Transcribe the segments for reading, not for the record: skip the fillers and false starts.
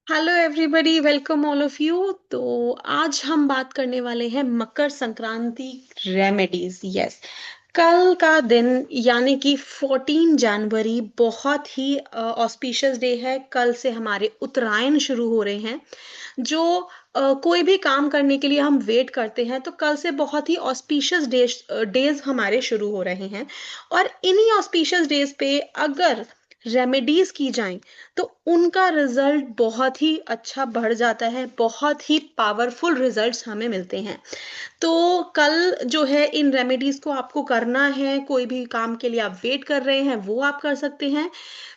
Hello everybody, welcome all of you. तो आज हम बात करने वाले हैं मकर संक्रांति रेमेडीज। यस, कल का दिन यानी कि 14 जनवरी बहुत ही ऑस्पिशियस डे है। कल से हमारे उत्तरायण शुरू हो रहे हैं। जो कोई भी काम करने के लिए हम वेट करते हैं, तो कल से बहुत ही ऑस्पिशियस डेज हमारे शुरू हो रहे हैं। और इन्हीं ऑस्पिशियस डेज पे अगर रेमेडीज की जाएं तो उनका रिजल्ट बहुत ही अच्छा बढ़ जाता है, बहुत ही पावरफुल रिजल्ट्स हमें मिलते हैं। तो कल जो है इन रेमेडीज को आपको करना है। कोई भी काम के लिए आप वेट कर रहे हैं वो आप कर सकते हैं।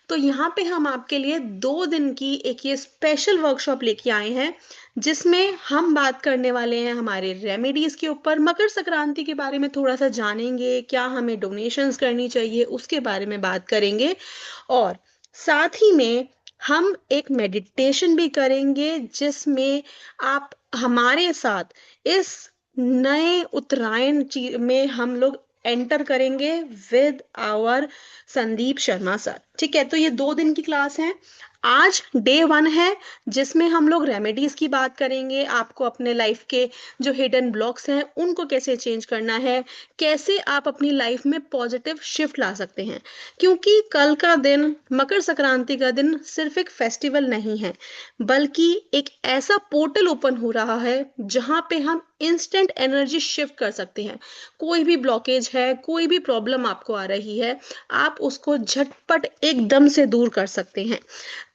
तो यहाँ पे हम आपके लिए 2 दिन की एक ये स्पेशल वर्कशॉप लेके आए हैं, जिसमें हम बात करने वाले हैं हमारे रेमेडीज के ऊपर। मकर संक्रांति के बारे में थोड़ा सा जानेंगे, क्या हमें डोनेशंस करनी चाहिए उसके बारे में बात करेंगे। और साथ ही में हम एक मेडिटेशन भी करेंगे, जिसमें आप हमारे साथ इस नए उत्तरायण में हम लोग एंटर करेंगे with our Sandeep Sharma sir. ठीक है, तो ये 2 दिन की क्लास है। आज डे 1 है, जिसमें हम लोग रेमेडीज की बात करेंगे। आपको अपने लाइफ के जो हिडन ब्लॉक्स हैं उनको कैसे चेंज करना है, कैसे आप अपनी लाइफ में पॉजिटिव शिफ्ट ला सकते हैं। क्योंकि कल का दिन, मकर संक्रांति का दिन, सिर्फ एक फेस्टिवल नहीं है, बल्कि एक ऐसा पोर्टल ओपन हो रहा है जहां पे हम इंस्टेंट एनर्जी शिफ्ट कर सकते हैं। कोई भी ब्लॉकेज है, कोई भी प्रॉब्लम आपको आ रही है, आप उसको झटपट एकदम से दूर कर सकते हैं।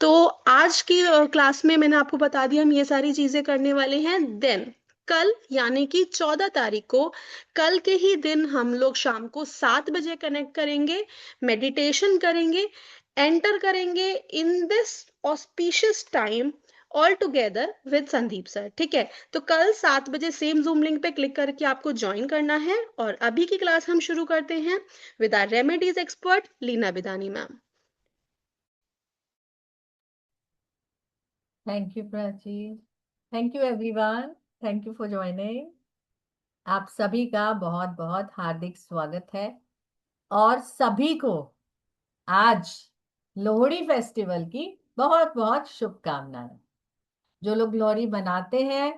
तो आज की क्लास में मैंने आपको बता दिया हम ये सारी चीजें करने वाले हैं। देन कल यानी कि 14 तारीख को, कल के ही दिन हम लोग शाम को 7 बजे कनेक्ट करेंगे, मेडिटेशन करेंगे, एंटर करेंगे in this auspicious time all together with Sandeep sir. ठीक है, तो कल 7 बजे सेम जूम लिंक पे क्लिक करके आपको ज्वाइन करना है। और अभी की क्लास हम शुरू करते हैं with our remedies expert Leena Bidani ma'am. Thank you Prachi. Thank you everyone. Thank you for joining. आप सभी का बहुत बहुत हार्दिक स्वागत है। और सभी को आज लोहड़ी फेस्टिवल की बहुत बहुत शुभकामनाएं। जो लोग लोहड़ी मनाते हैं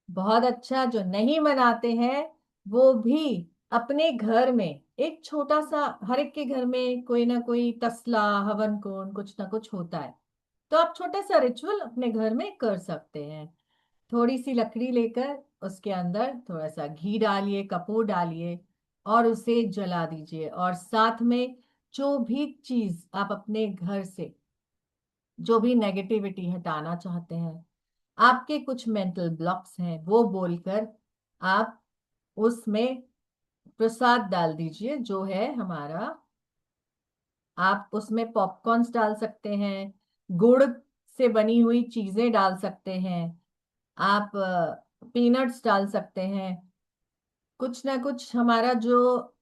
बहुत अच्छा, जो नहीं मनाते हैं वो भी अपने घर में एक छोटा सा, हर एक के घर में कोई ना कोई तसला, हवन कुंड, कुछ ना कुछ होता है। तो आप छोटा सा रिचुअल अपने घर में कर सकते हैं। थोड़ी सी लकड़ी लेकर उसके अंदर थोड़ा सा घी डालिए, कपूर डालिए और उसे जला दीजिए। और साथ में जो भी चीज आप अपने घर से, जो भी नेगेटिविटी हटाना चाहते हैं, आपके कुछ मेंटल ब्लॉक्स हैं, वो बोलकर आप उसमें प्रसाद डाल दीजिए, जो है हमारा। आप उसमें पॉपकॉर्न्स डाल सकते हैं, गुड़ से बनी हुई चीजें डाल सकते हैं, आप पीनट्स डाल सकते हैं। कुछ ना कुछ हमारा जो,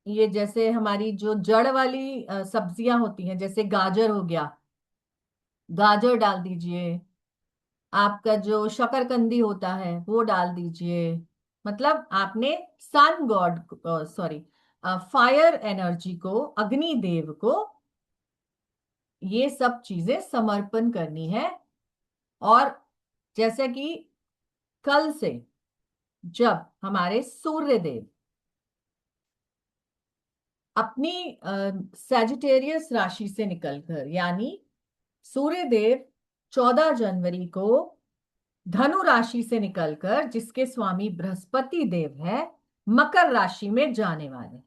ये जैसे हमारी जो जड़ वाली सब्जियां होती हैं, जैसे गाजर हो गया, गाजर डाल दीजिए। आपका जो शकरकंदी होता है वो डाल दीजिए। मतलब आपने sun god, sorry, fire energy को, अग्नि देव को ये सब चीजें समर्पण करनी है। और जैसे कि कल से जब हमारे सूर्य देव अपनी सैजिटेरियस राशि से निकलकर, यानी सूर्य देव 14 जनवरी को धनु राशि से निकलकर, जिसके स्वामी बृहस्पति देव है, मकर राशि में जाने वाले,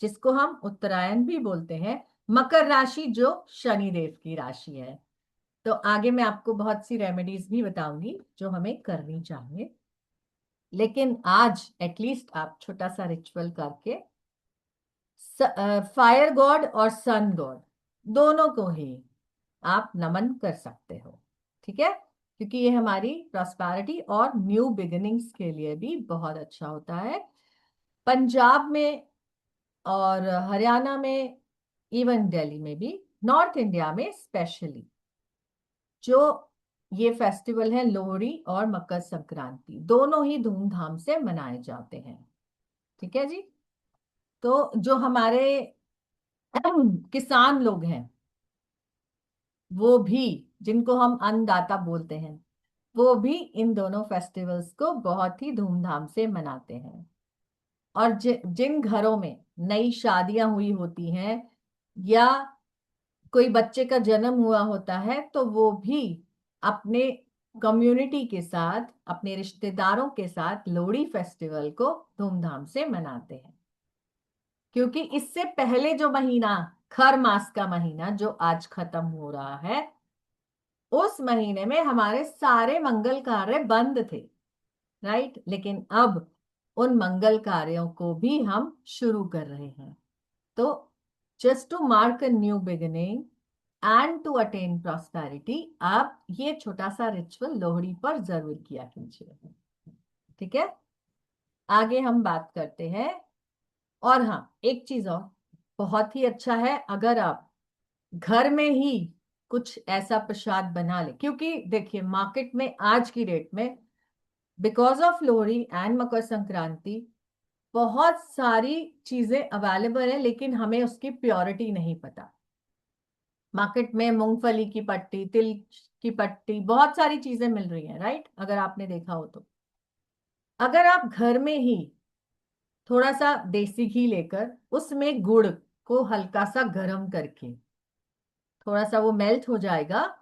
जिसको हम उत्तरायण भी बोलते हैं। मकर राशि जो शनि देव की राशि है। तो आगे मैं आपको बहुत सी रेमेडीज भी बताऊंगी जो हमें करनी चाहिए। लेकिन आज एटलीस्ट आप छोटा सा रिचुअल करके फायर गॉड और सन गॉड दोनों को ही आप नमन कर सकते हो। ठीक है, क्योंकि ये हमारी प्रॉस्पेरिटी और न्यू बिगिनिंग्स के लिए भी बहुत अच्छा होता है। पंजाब में और हरियाणा में, इवन दिल्ली में भी, नॉर्थ इंडिया में स्पेशली, जो ये फेस्टिवल है लोहड़ी और मकर संक्रांति, दोनों ही धूमधाम से मनाए जाते हैं। ठीक है जी। तो जो हमारे किसान लोग हैं वो भी जिनको हम अन्नदाता बोलते हैं, वो भी इन दोनों फेस्टिवल्स को बहुत ही धूमधाम से मनाते हैं। और जिन घरों में नई शादियां हुई होती हैं या कोई बच्चे का जन्म हुआ होता है, तो वो भी अपने कम्युनिटी के साथ, अपने रिश्तेदारों के साथ लोहड़ी फेस्टिवल को धूमधाम से मनाते हैं। क्योंकि इससे पहले जो महीना, खर मास का महीना जो आज खत्म हो रहा है, उस महीने में हमारे सारे मंगल कार्य बंद थे, राइट। लेकिन अब उन मंगल कार्यों को भी हम शुरू कर रहे हैं। तो just to mark a new beginning and to attain prosperity, आप ये छोटा सा रिचुअल लोहड़ी पर जरूर किया कीजिए। ठीक है, आगे हम बात करते हैं। और हाँ, एक चीज और, बहुत ही अच्छा है अगर आप घर में ही कुछ ऐसा प्रसाद बना ले। क्योंकि देखिए, मार्केट में आज की डेट में because of Lohri and Makar Sankranti बहुत सारी चीजें अवेलेबल है, लेकिन हमें उसकी प्योरिटी नहीं पता। मार्केट में मूंगफली की पट्टी, तिल की पट्टी, बहुत सारी चीजें मिल रही हैं, राइट, अगर आपने देखा हो तो। अगर आप घर में ही थोड़ा सा देसी घी लेकर उसमें गुड़ को हल्का सा गर्म करके, थोड़ा सा वो मेल्ट हो जाएगा,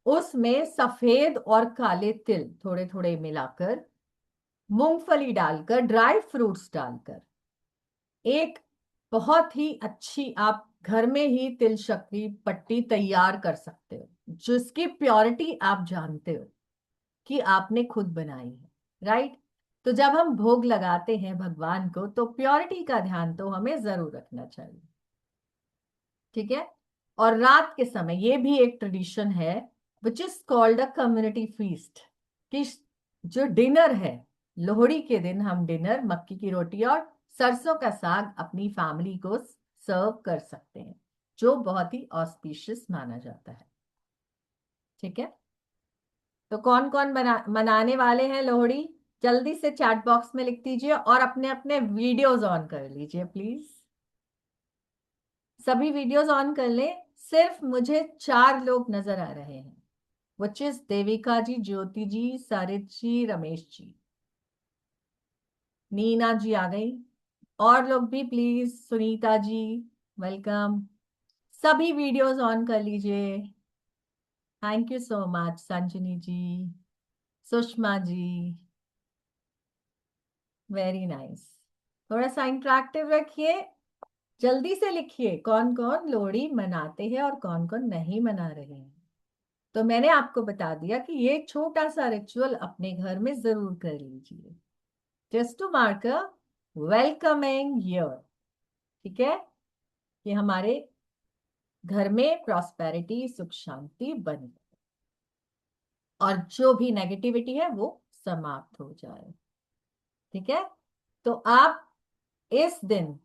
उसमें सफेद और काले तिल थोड़े थोड़े मिलाकर, मूंगफली डालकर, ड्राई फ्रूट्स डालकर, एक बहुत ही अच्छी आप घर में ही तिल शक्ति पट्टी तैयार कर सकते हो, जिसकी प्योरिटी आप जानते हो कि आपने खुद बनाई है, राइट। तो जब हम भोग लगाते हैं भगवान को, तो प्योरिटी का ध्यान तो हमें जरूर रखना चाहिए। ठीक है। और रात के समय ये भी एक ट्रेडिशन है, which is called a community feast, कि जो डिनर है, लोहड़ी के दिन हम डिनर मक्की की रोटी और सरसों का साग अपनी फैमिली को सर्व कर सकते हैं, जो बहुत ही ऑस्पिशियस माना जाता है। ठीक है, तो कौन कौन मनाने वाले हैं लोहड़ी, जल्दी से चैट बॉक्स में लिख दीजिए और अपने अपने वीडियोस ऑन कर लीजिए प्लीज। सभी वीडियोस ऑन कर ले। सिर्फ मुझे 4 लोग नजर आ रहे हैं, विच इज देविका जी, ज्योति जी, सरित जी, रमेश जी, नीना जी आ गई। और लोग भी प्लीज, सुनीता जी, वेलकम। सभी वीडियोस ऑन कर लीजिए। Thank you so much Sanjani ji, Sushma ji, very nice. थोड़ा सा इंटरेक्टिव रखिए, जल्दी से लिखिए कौन कौन लोहड़ी मनाते हैं और कौन कौन नहीं मना रहे हैं। तो मैंने आपको बता दिया कि ये छोटा सा रिचुअल अपने घर में जरूर कर लीजिए, just to mark a welcoming year. ठीक है, कि हमारे घर में प्रॉस्पेरिटी, सुख शांति बने और जो भी नेगेटिविटी है वो समाप्त हो जाए। ठीक है, तो आप इस दिन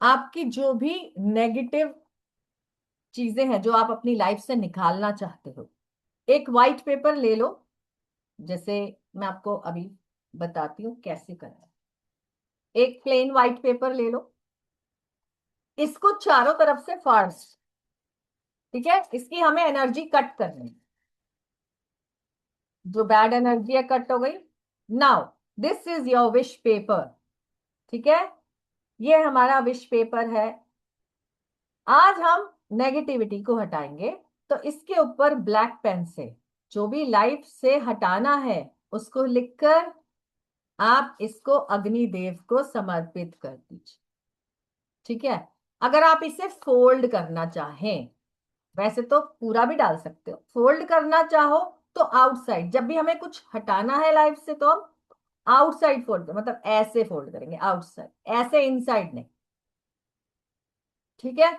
आपकी जो भी नेगेटिव चीजें हैं जो आप अपनी लाइफ से निकालना चाहते हो, एक वाइट पेपर ले लो। जैसे मैं आपको अभी बताती हूँ कैसे करना है। एक प्लेन वाइट पेपर ले लो, इसको चारों तरफ से फाड़। ठीक है, इसकी हमें एनर्जी कट करनी है, जो बैड एनर्जी है कट हो गई। Now this is your wish paper. ठीक है, ये हमारा विश पेपर है। आज हम नेगेटिविटी को हटाएंगे, तो इसके ऊपर ब्लैक पेन से जो भी लाइफ से हटाना है उसको लिखकर आप इसको अग्निदेव को समर्पित कर दीजिए। ठीक है, अगर आप इसे फोल्ड करना चाहें, वैसे तो पूरा भी डाल सकते हो, फोल्ड करना चाहो तो आउटसाइड, जब भी हमें कुछ हटाना है लाइफ से तो हम आउटसाइड फोल्ड, मतलब ऐसे फोल्ड करेंगे, आउटसाइड, ऐसे इनसाइड नहीं। ठीक है,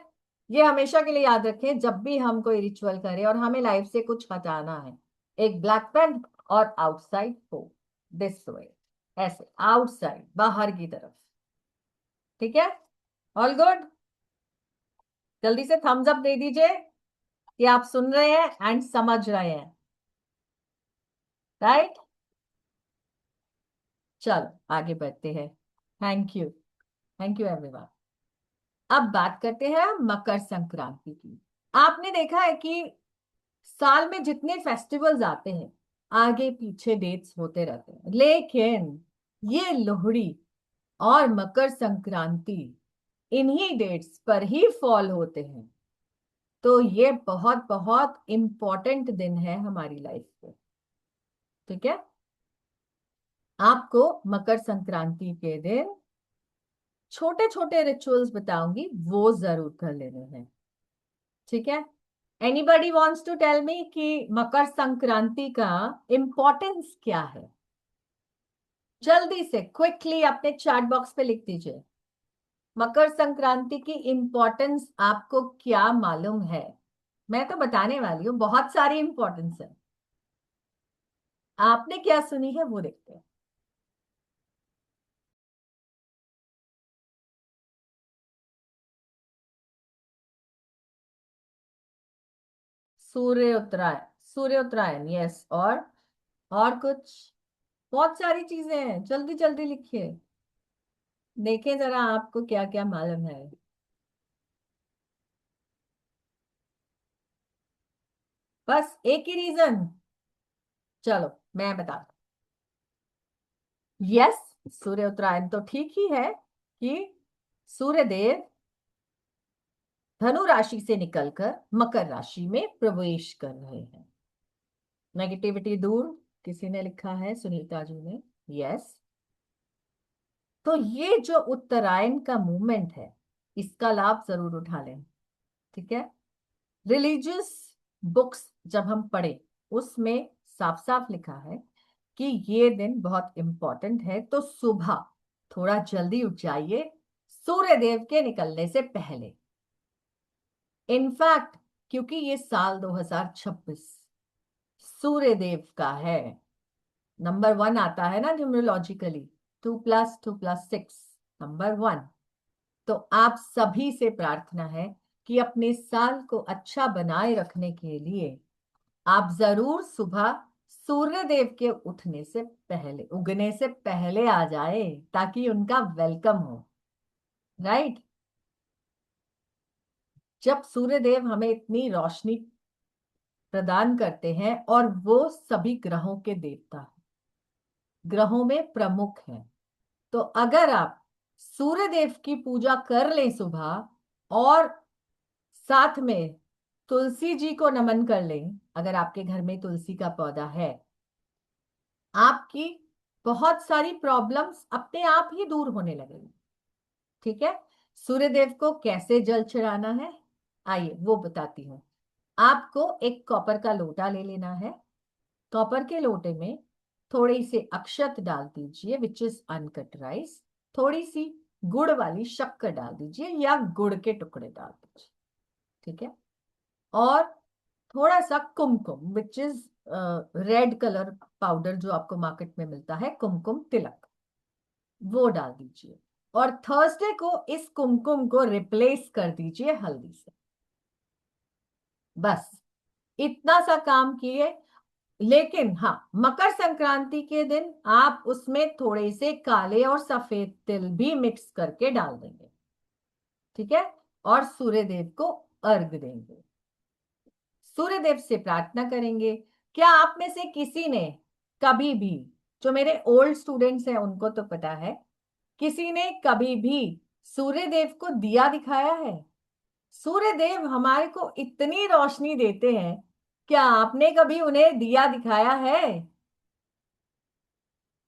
ये हमेशा के लिए याद रखें, जब भी हम कोई रिचुअल करें और हमें लाइफ से कुछ हटाना है, एक ब्लैक पेन और आउटसाइड फोल्ड, दिस वे, ऐसे आउटसाइड, बाहर की तरफ। ठीक है, ऑल गुड। जल्दी से थम्स अप दे दीजिए कि आप सुन रहे हैं एंड समझ रहे हैं, राइट। चलो आगे बढ़ते हैं। Thank you, thank you everyone. अब बात करते हैं मकर संक्रांति की। आपने देखा है कि साल में जितने फेस्टिवल्स आते हैं आगे पीछे डेट्स होते रहते हैं, लेकिन ये लोहड़ी और मकर संक्रांति इन्हीं डेट्स पर ही फॉल होते हैं। तो ये बहुत बहुत इंपॉर्टेंट दिन है हमारी लाइफ पे। ठीक है, आपको मकर संक्रांति के दिन छोटे छोटे रिचुअल्स बताऊंगी, वो जरूर कर लेने हैं। ठीक है, anybody wants to tell me कि मकर संक्रांति का इंपॉर्टेंस क्या है? जल्दी से क्विकली अपने चैट बॉक्स पे लिख दीजिए, मकर संक्रांति की इंपॉर्टेंस आपको क्या मालूम है? मैं तो बताने वाली हूँ, बहुत सारी इंपॉर्टेंस है। आपने क्या सुनी है वो देखते हैं। सूर्य उत्तरायण, सूर्य उत्तरायण, यस। और कुछ बहुत सारी चीजें हैं, जल्दी जल्दी लिखिए, देखें जरा आपको क्या क्या मालूम है। बस एक ही रीजन, चलो मैं बता। यस, सूर्य उत्तरायण तो ठीक ही है कि सूर्य देव धनु राशि से निकलकर मकर राशि में प्रवेश कर रहे हैं। नेगेटिविटी दूर, किसी ने लिखा है, सुनीता जी ने, यस। तो ये जो उत्तरायण का मूवमेंट है, इसका लाभ जरूर उठा लें। ठीक है, रिलीजियस बुक्स जब हम पढ़े उसमें साफ साफ लिखा है कि ये दिन बहुत इंपॉर्टेंट है, तो सुबह थोड़ा जल्दी उठ जाइए सूर्य देव के निकलने से पहले। इनफैक्ट क्योंकि ये साल 2026 सूर्य देव का है, नंबर 1 आता है ना न्यूमरोलॉजिकली, 2+2+6 नंबर 1। तो आप सभी से प्रार्थना है कि अपने साल को अच्छा बनाए रखने के लिए आप जरूर सुबह सूर्य देव के उठने से पहले, उगने से पहले आ जाए, ताकि उनका वेलकम हो। राइट, जब सूर्य देव हमें इतनी रोशनी प्रदान करते हैं, और वो सभी ग्रहों के देवता हैं, ग्रहों में प्रमुख हैं, तो अगर आप सूर्य देव की पूजा कर लें सुबह, और साथ में तुलसी जी को नमन कर लें, अगर आपके घर में तुलसी का पौधा है, आपकी बहुत सारी प्रॉब्लम्स अपने आप ही दूर होने लगेगी। ठीक है, सूर्य देव को कैसे जल चढ़ाना है, आइए वो बताती हूँ। आपको एक कॉपर का लोटा ले लेना है, कॉपर के लोटे में थोड़ी सी अक्षत डाल दीजिए, विच इज अनकट राइस, थोड़ी सी गुड़ वाली शक्कर डाल दीजिए, या गुड़ के टुकड़े डाल दीजिए। ठीक है, और थोड़ा सा kumkum, which is red colour powder जो आपको मार्केट में मिलता है, कुमकुम तिलक, वो डाल दीजिए। और थर्सडे को इस कुमकुम को रिप्लेस कर दीजिए हल्दी से। बस इतना सा काम किए। लेकिन हाँ, मकर संक्रांति के दिन आप उसमें थोड़े से काले और सफेद तिल भी मिक्स करके डाल देंगे। ठीक है, और सूर्य देव को अर्घ देंगे, सूर्य देव से प्रार्थना करेंगे। क्या आप में से किसी ने कभी भी, जो मेरे ओल्ड स्टूडेंट्स हैं उनको तो पता है, किसी ने कभी भी सूर्य देव को दिया दिखाया है? सूर्य देव हमारे को इतनी रोशनी देते हैं, क्या आपने कभी उन्हें दिया दिखाया है?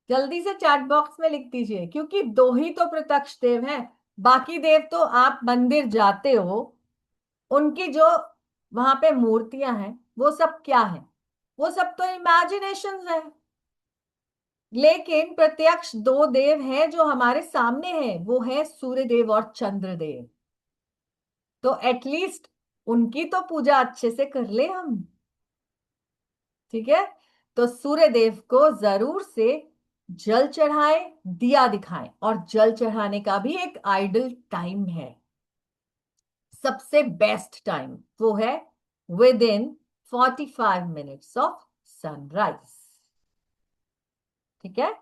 जल्दी से चैट बॉक्स में लिख दीजिए, क्योंकि दो ही तो प्रत्यक्ष देव हैं। बाकी देव तो आप मंदिर जाते हो, उनकी जो वहां पे मूर्तियां हैं वो सब क्या है? वो सब तो इमेजिनेशंस है। लेकिन प्रत्यक्ष दो देव हैं जो हमारे सामने हैं, वो है सूर्य देव और चंद्र देव। तो एटलीस्ट उनकी तो पूजा अच्छे से कर ले हम। ठीक है, तो सूर्य देव को जरूर से जल चढ़ाएं, दिया दिखाएं, और जल चढ़ाने का भी एक आइडल टाइम है, सबसे बेस्ट टाइम वो है with in 45 minutes of sunrise. ठीक है,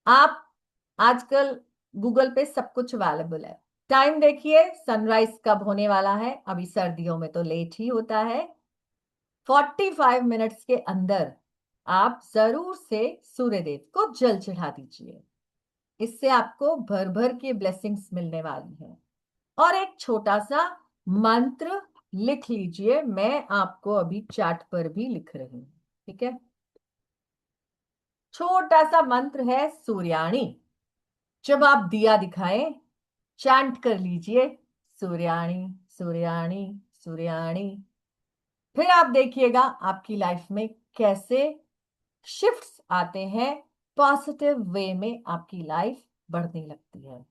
आप आजकल गूगल पे सब कुछ अवेलेबल है, टाइम देखिए सनराइज कब होने वाला है। अभी सर्दियों में तो लेट ही होता है, 45 मिनट्स के अंदर आप जरूर से सूर्यदेव को जल चढ़ा दीजिए। इससे आपको भर भर की ब्लेसिंग्स मिलने वाली है। और एक छोटा सा मंत्र लिख लीजिए, मैं आपको अभी चैट पर भी लिख रही हूं, ठीक है। छोटा सा मंत्र है सूर्याणी। जब आप दिया दिखाएं, चैंट कर लीजिए सूर्याणी सूर्याणी सूर्याणी। फिर आप देखिएगा आपकी लाइफ में कैसे शिफ्ट्स आते हैं, पॉजिटिव वे में आपकी लाइफ बढ़ने लगती है।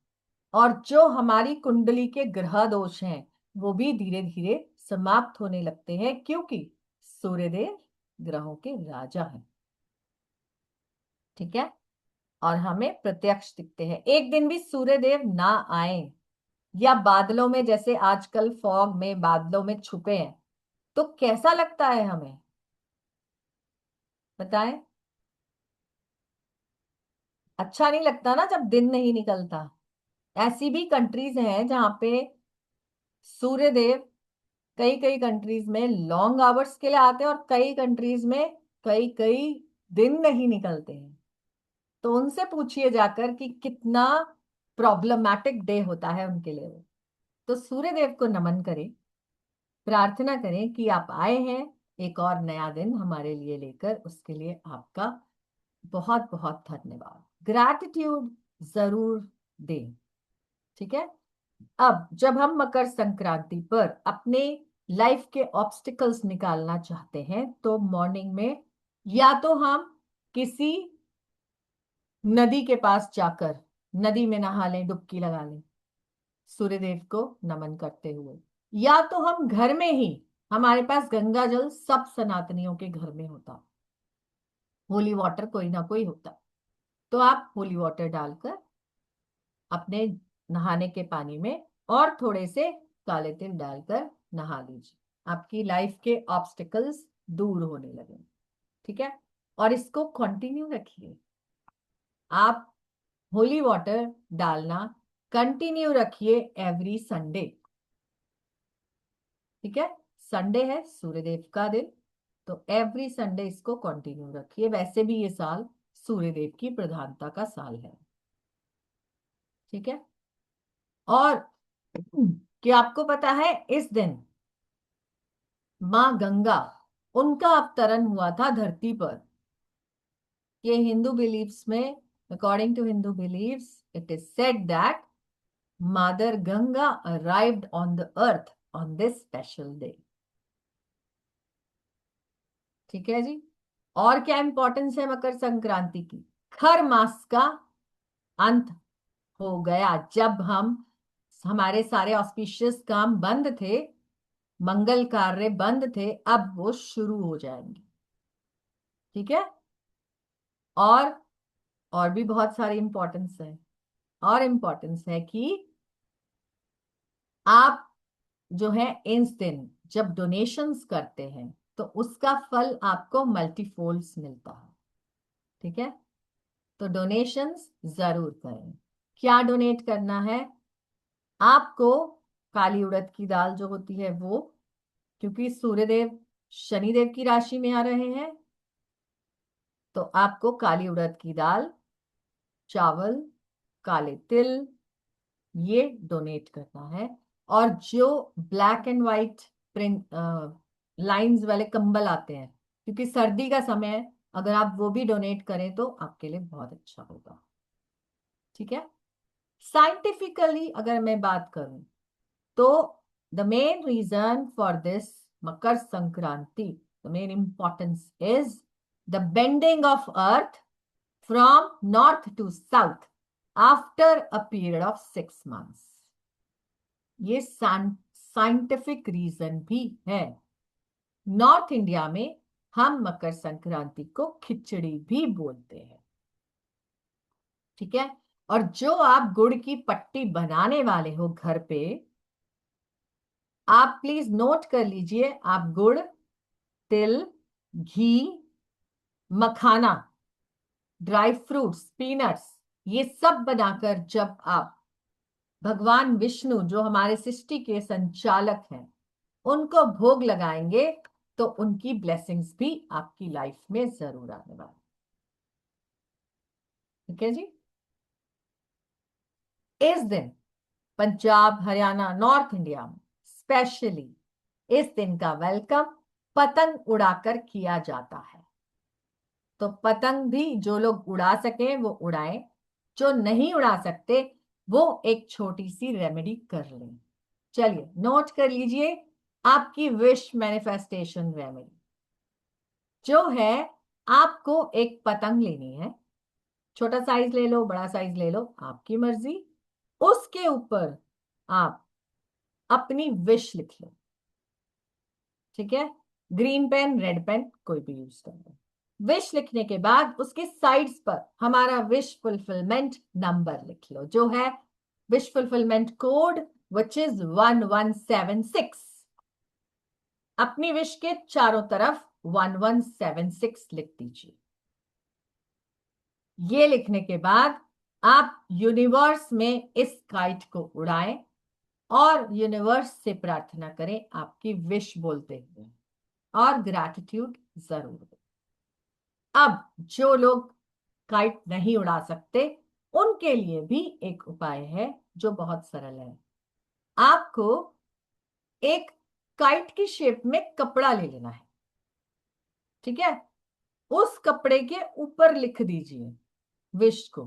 और जो हमारी कुंडली के ग्रह दोष हैं वो भी धीरे धीरे समाप्त होने लगते हैं, क्योंकि सूर्यदेव ग्रहों के राजा हैं, ठीक है। और हमें प्रत्यक्ष दिखते हैं। एक दिन भी सूर्यदेव ना आए या बादलों में, जैसे आजकल फॉग में बादलों में छुपे हैं, तो कैसा लगता है हमें, बताएं। अच्छा नहीं लगता ना जब दिन नहीं निकलता। ऐसी भी कंट्रीज हैं जहां पे सूर्यदेव कई कई कंट्रीज में लॉन्ग आवर्स के लिए आते हैं और कई कंट्रीज में कई कई दिन नहीं निकलते हैं। तो उनसे पूछिए जाकर कि कितना प्रॉब्लमैटिक डे होता है उनके लिए वो। तो सूर्यदेव को नमन करें, प्रार्थना करें कि आप आए हैं एक और नया दिन हमारे लिए लेकर, उसके लिए आपका बहुत बहुत धन्यवाद। ग्रैटिट्यूड जरूर दें, ठीक है। अब जब हम मकर संक्रांति पर अपने लाइफ के ऑब्स्टिकल्स निकालना चाहते हैं तो मॉर्निंग में या तो हम किसी नदी के पास जाकर नदी में नहा लें, डुबकी लगा लें सूर्यदेव को नमन करते हुए, या तो हम घर में ही, हमारे पास गंगा जल सब सनातनियों के घर में होता, होली वाटर कोई ना कोई होता, तो आप होली वाटर डालकर अपने नहाने के पानी में और थोड़े से काले तिल डालकर नहा लीजिए। आपकी लाइफ के ऑब्स्टिकल्स दूर होने लगे, ठीक है। और इसको कंटिन्यू रखिए। आप होली वाटर डालना कंटिन्यू रखिए एवरी संडे, ठीक है। संडे है सूर्यदेव का दिन, तो एवरी संडे इसको कंटिन्यू रखिए। वैसे भी ये साल सूर्यदेव की प्रधानता का साल है, ठीक है। और क्या आपको पता है इस दिन मां गंगा, उनका अवतरण हुआ था धरती पर। ये हिंदू बिलीव्स में, according to Hindu beliefs, it is said that mother Ganga arrived on the earth on this special day, ठीक है जी। और क्या इंपॉर्टेंस है मकर संक्रांति की? खर मास का अंत हो गया। जब हम, हमारे सारे ऑस्पिशियस काम बंद थे, मंगल कार्य बंद थे, अब वो शुरू हो जाएंगे, ठीक है। और और भी बहुत सारी इंपॉर्टेंस है। और इंपॉर्टेंस है कि आप जो है इस दिन जब डोनेशंस करते हैं तो उसका फल आपको मल्टीफोल्ड्स मिलता है, ठीक है। तो डोनेशंस जरूर करें। क्या डोनेट करना है आपको? काली उड़द की दाल जो होती है वो, क्योंकि सूर्यदेव शनिदेव की राशि में आ रहे हैं, तो आपको काली उड़द की दाल, चावल, काले तिल, ये डोनेट करना है। और जो black and white print lines वाले कंबल आते हैं, क्योंकि सर्दी का समय है, अगर आप वो भी डोनेट करें तो आपके लिए बहुत अच्छा होगा, ठीक है। साइंटिफिकली अगर मैं बात करूं तो the main reason for this Makar Sankranti, the main importance is the bending of earth from north to south after a period of 6 months। ये साइंटिफिक रीजन भी है। नॉर्थ इंडिया में हम मकर संक्रांति को खिचड़ी भी बोलते हैं, ठीक है। और जो आप गुड़ की पट्टी बनाने वाले हो घर पे, आप प्लीज नोट कर लीजिए, आप गुड़, तिल, घी, मखाना, ड्राई फ्रूट्स, पीनट्स, ये सब बनाकर जब आप भगवान विष्णु जो हमारे सृष्टि के संचालक हैं उनको भोग लगाएंगे, तो उनकी ब्लेसिंग्स भी आपकी लाइफ में जरूर आने वाली। ठीक है जी। इस दिन पंजाब, हरियाणा, नॉर्थ इंडिया में स्पेशली इस दिन का वेलकम पतंग उड़ाकर किया जाता है। तो पतंग भी जो लोग उड़ा सके वो उड़ाएं, जो नहीं उड़ा सकते वो एक छोटी सी रेमेडी कर लें। चलिए नोट कर लीजिए आपकी विश मैनिफेस्टेशन रेमेडी जो है। आपको एक पतंग लेनी है, छोटा साइज ले लो, बड़ा साइज ले लो, आपकी मर्जी। उसके ऊपर आप अपनी विश लिख लो। ठीक है, ग्रीन पेन, रेड पेन कोई भी यूज कर लो। विश लिखने के बाद उसके साइड्स पर हमारा विश फुलफिलमेंट नंबर लिख लो, जो है wish fulfilment code which is 1176। अपनी विश के चारों तरफ 1176 लिख दीजिए। ये लिखने के बाद आप यूनिवर्स में इस काइट को उड़ाएं और यूनिवर्स से प्रार्थना करें आपकी विश बोलते हुए, और ग्रैटिट्यूड जरूर दें। अब जो लोग काइट नहीं उड़ा सकते उनके लिए भी एक उपाय है जो बहुत सरल है। आपको एक काइट की शेप में कपड़ा ले लेना है। ठीक है, उस कपड़े के ऊपर लिख दीजिए विश को।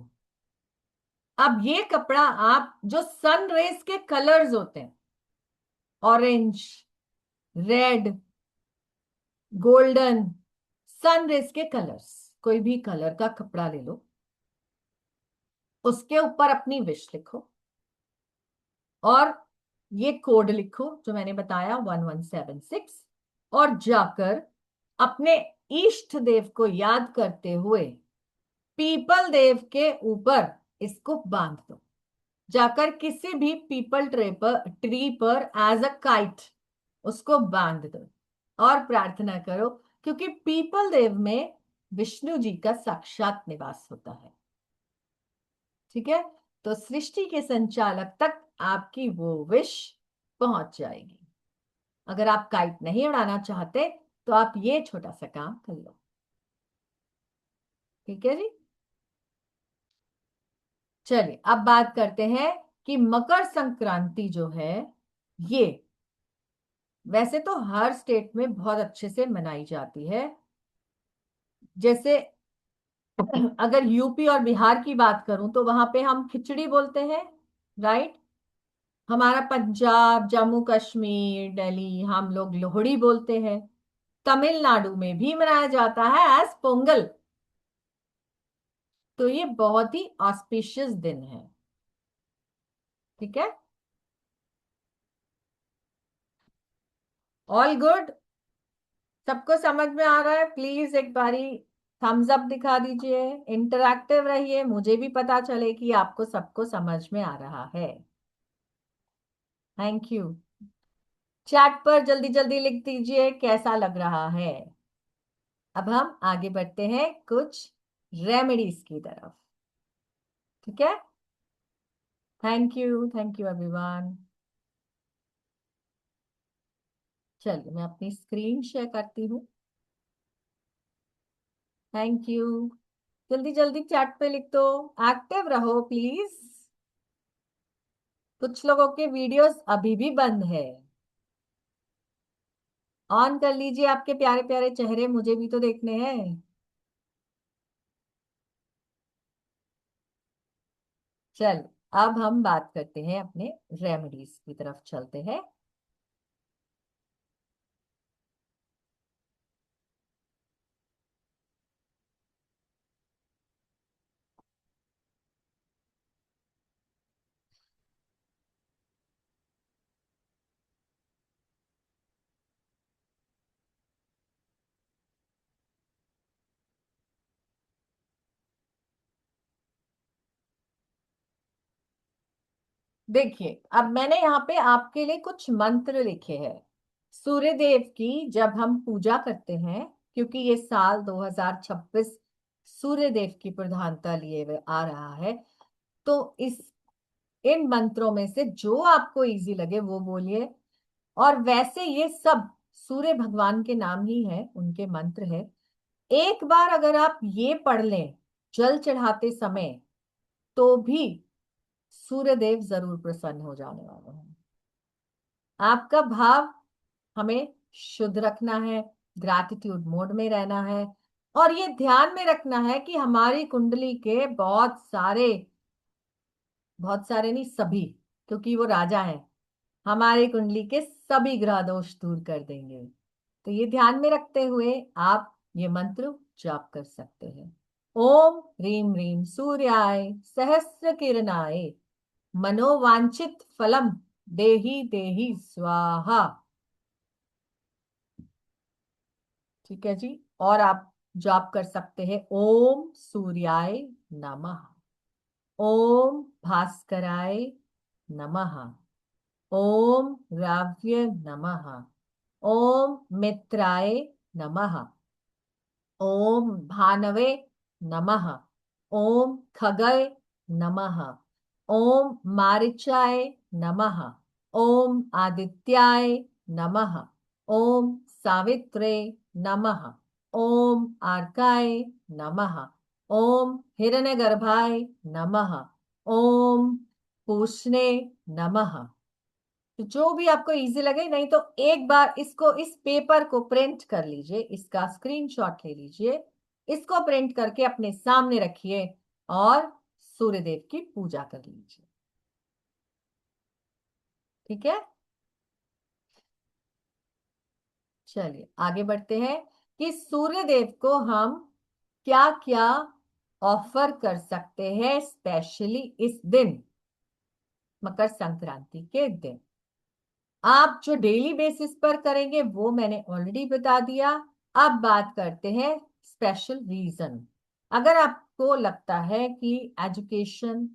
अब ये कपड़ा आप जो सन रेज के कलर्स होते हैं, orange, red, golden, sun rays के कलर्स, कोई भी कलर का कपड़ा ले लो, उसके ऊपर अपनी विश लिखो और ये कोड लिखो जो मैंने बताया 1176, और जाकर अपने इष्ट देव को याद करते हुए पीपल देव के ऊपर इसको बांध दो। जाकर किसी भी पीपल ट्री पर एज अ काइट उसको बांध दो और प्रार्थना करो, क्योंकि पीपल देव में विष्णु जी का साक्षात निवास होता है। ठीक है, तो सृष्टि के संचालक तक आपकी वो विश पहुंच जाएगी। अगर आप काइट नहीं उड़ाना चाहते तो आप ये छोटा सा काम कर लो। ठीक है जी। चलिए अब बात करते हैं कि मकर संक्रांति जो है ये वैसे तो हर स्टेट में बहुत अच्छे से मनाई जाती है। जैसे अगर यूपी और बिहार की बात करूं तो वहां पे हम खिचड़ी बोलते हैं, राइट। हमारा पंजाब, जम्मू कश्मीर, दिल्ली हम लोग लोहड़ी बोलते हैं। तमिलनाडु में भी मनाया जाता है एज पोंगल। तो ये बहुत ही ऑस्पिशियस दिन है। ठीक है, ऑल गुड, सबको समझ में आ रहा है? प्लीज एक बारी थम्स अप दिखा दीजिए, इंटरैक्टिव रहिए, मुझे भी पता चले कि आपको सबको समझ में आ रहा है। Thank you. चैट पर जल्दी जल्दी लिख दीजिए कैसा लग रहा है। अब हम आगे बढ़ते हैं कुछ रेमेडीज की तरफ। ठीक है, थैंक यू एवरीवन। चलिए मैं अपनी स्क्रीन शेयर करती हूँ। Thank you. जल्दी जल्दी चैट पे लिख दो, एक्टिव रहो प्लीज। कुछ लोगों के वीडियोस अभी भी बंद है। ऑन कर लीजिए आपके प्यारे प्यारे चेहरे, मुझे भी तो देखने हैं। चल अब हम बात करते हैं अपने रेमेडीज की तरफ चलते हैं। देखिए अब मैंने यहाँ पे आपके लिए कुछ मंत्र लिखे हैं सूर्य देव की जब हम पूजा करते हैं, क्योंकि ये साल 2026 सूर्य देव की प्रधानता लिए हुए आ रहा है। तो इस इन मंत्रों में से जो आपको इजी लगे वो बोलिए। और वैसे ये सब सूर्य भगवान के नाम ही है, उनके मंत्र है। एक बार अगर आप ये पढ़ लें जल चढ़ाते समय, तो भी सूर्य देव जरूर प्रसन्न हो जाने वाले हैं। आपका भाव हमें शुद्ध रखना है, ग्रैटिट्यूड मोड में रहना है, और ये ध्यान में रखना है कि हमारी कुंडली के बहुत सारे नहीं, सभी, क्योंकि वो राजा है, हमारे कुंडली के सभी ग्रह दोष दूर कर देंगे। तो ये ध्यान में रखते हुए आप ये मंत्र जाप कर सकते हैं। ओम ह्रीम ह्रीम सूर्याय सहस्र किरणाय मनोवांछित फलम देहि देहि स्वाहा। ठीक है जी। और आप जाप कर सकते हैं ओम सूर्याय नमः, ओम भास्कराय नमः, ओम राव्य नमः, ओम मित्राय नमः, ओम भानवे नमः, ओम खगय नमः, ओम मारिचाय नमः, ओम आदित्याय नमः, ओम सावित्रे नमः, ओम आर्काय नमः, ओम हिरण्यगर्भाय नमः, ओम पूषणे नमः। तो जो भी आपको इजी लगे, नहीं तो एक बार इसको, इस पेपर को प्रिंट कर लीजिए, इसका स्क्रीनशॉट ले लीजिए, इसको प्रिंट करके अपने सामने रखिए और सूर्यदेव की पूजा कर लीजिए। ठीक है, चलिए आगे बढ़ते हैं कि सूर्यदेव को हम क्या क्या ऑफर कर सकते हैं स्पेशली इस दिन, मकर संक्रांति के दिन। आप जो डेली बेसिस पर करेंगे वो मैंने ऑलरेडी बता दिया। अब बात करते हैं स्पेशल रीजन। अगर आपको लगता है कि एजुकेशन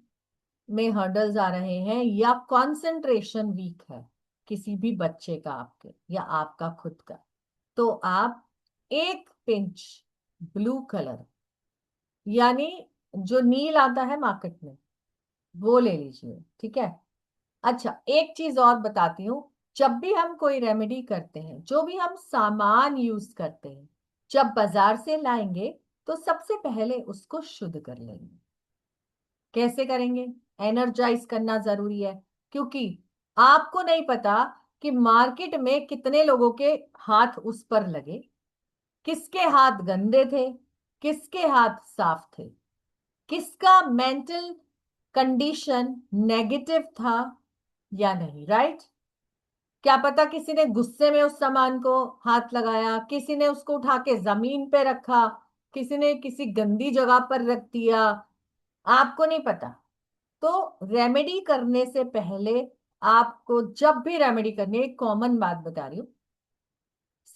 में हर्डल्स आ रहे हैं या कंसंट्रेशन वीक है किसी भी बच्चे का, आपके या आपका खुद का, तो आप एक पिंच ब्लू कलर, यानी जो नील आता है मार्केट में, वो ले लीजिए। ठीक है। अच्छा, एक चीज और बताती हूँ। जब भी हम कोई रेमेडी करते हैं, जो भी हम सामान यूज करते हैं, जब बाजार से लाएंगे तो सबसे पहले उसको शुद्ध कर लेंगे। कैसे करेंगे? एनर्जाइज करना जरूरी है, क्योंकि आपको नहीं पता कि मार्केट में कितने लोगों के हाथ उस पर लगे, किसके हाथ गंदे थे, किसके हाथ साफ थे, किसका मेंटल कंडीशन नेगेटिव था या नहीं, राइट? क्या पता किसी ने गुस्से में उस सामान को हाथ लगाया, किसी ने उसको उठा के जमीन पे रखा, किसी ने किसी गंदी जगह पर रख दिया, आपको नहीं पता। तो रेमेडी करने से पहले आपको, जब भी रेमेडी करनी है, एक कॉमन बात बता रही हूं,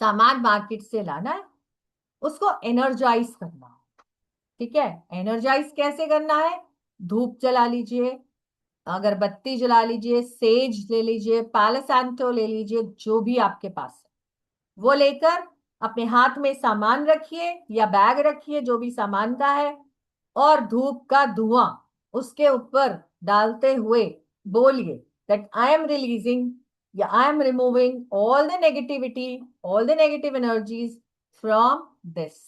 सामान मार्केट से लाना है, उसको एनर्जाइज करना है। ठीक है। एनर्जाइज कैसे करना है? धूप जला लीजिए, अगरबत्ती जला लीजिए, सेज ले लीजिए, पालो सैंटो ले लीजिए, जो भी आपके पास है वो लेकर अपने हाथ में सामान रखिए या बैग रखिए, जो भी सामान का है, और धूप का धुआं उसके ऊपर डालते हुए बोलिए दैट आई एम रिलीजिंग या I am removing all the negativity, all the negative energies from this.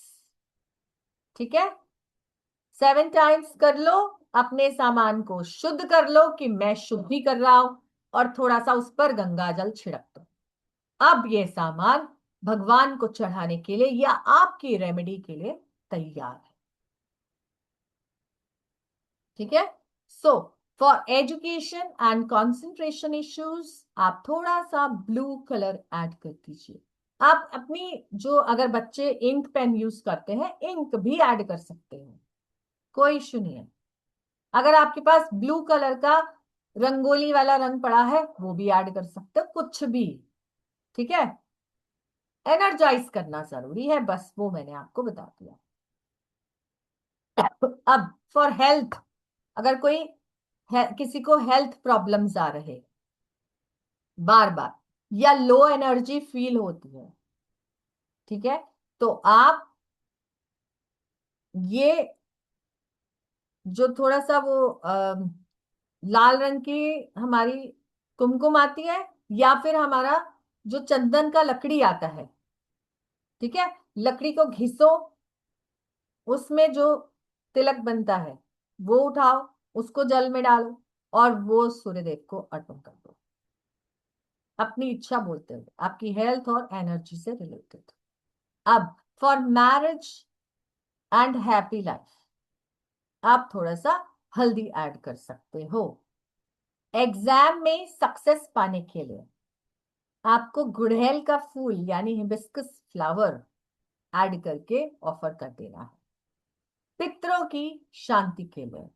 ठीक है। 7 टाइम्स कर लो, अपने सामान को शुद्ध कर लो कि मैं शुद्ध ही कर रहा हूं, और थोड़ा सा उस पर गंगा जल छिड़क दो। अब ये सामान भगवान को चढ़ाने के लिए या आपकी रेमेडी के लिए तैयार है। ठीक है। So for education and concentration issues आप थोड़ा सा ब्लू कलर ऐड कर दीजिए। आप अपनी, जो अगर बच्चे इंक पेन यूज करते हैं, इंक भी ऐड कर सकते हैं, कोई इश्यू नहीं है। अगर आपके पास ब्लू कलर का रंगोली वाला रंग पड़ा है, वो भी ऐड कर सकते हो, कुछ भी। ठीक है। एनर्जाइज करना जरूरी है, बस वो मैंने आपको बता दिया। अब फॉर हेल्थ, अगर कोई किसी को हेल्थ प्रॉब्लम्स आ रहे बार बार, या लो एनर्जी फील होती है, ठीक है, तो आप ये जो थोड़ा सा वो लाल रंग की हमारी कुमकुम आती है, या फिर हमारा जो चंदन का लकड़ी आता है, ठीक है, लकड़ी को घिसो, उसमें जो तिलक बनता है वो उठाओ, उसको जल में डालो और वो सूर्यदेव को अर्पण कर दो, अपनी इच्छा बोलते हुए, आपकी हेल्थ और एनर्जी से रिलेटेड। अब for marriage and happy life आप थोड़ा सा हल्दी ऐड कर सकते हो। एग्जाम में सक्सेस पाने के लिए आपको गुड़हल का फूल यानी हिबिस्कस फ्लावर ऐड करके ऑफर कर देना है। पितरों की शांति के लिए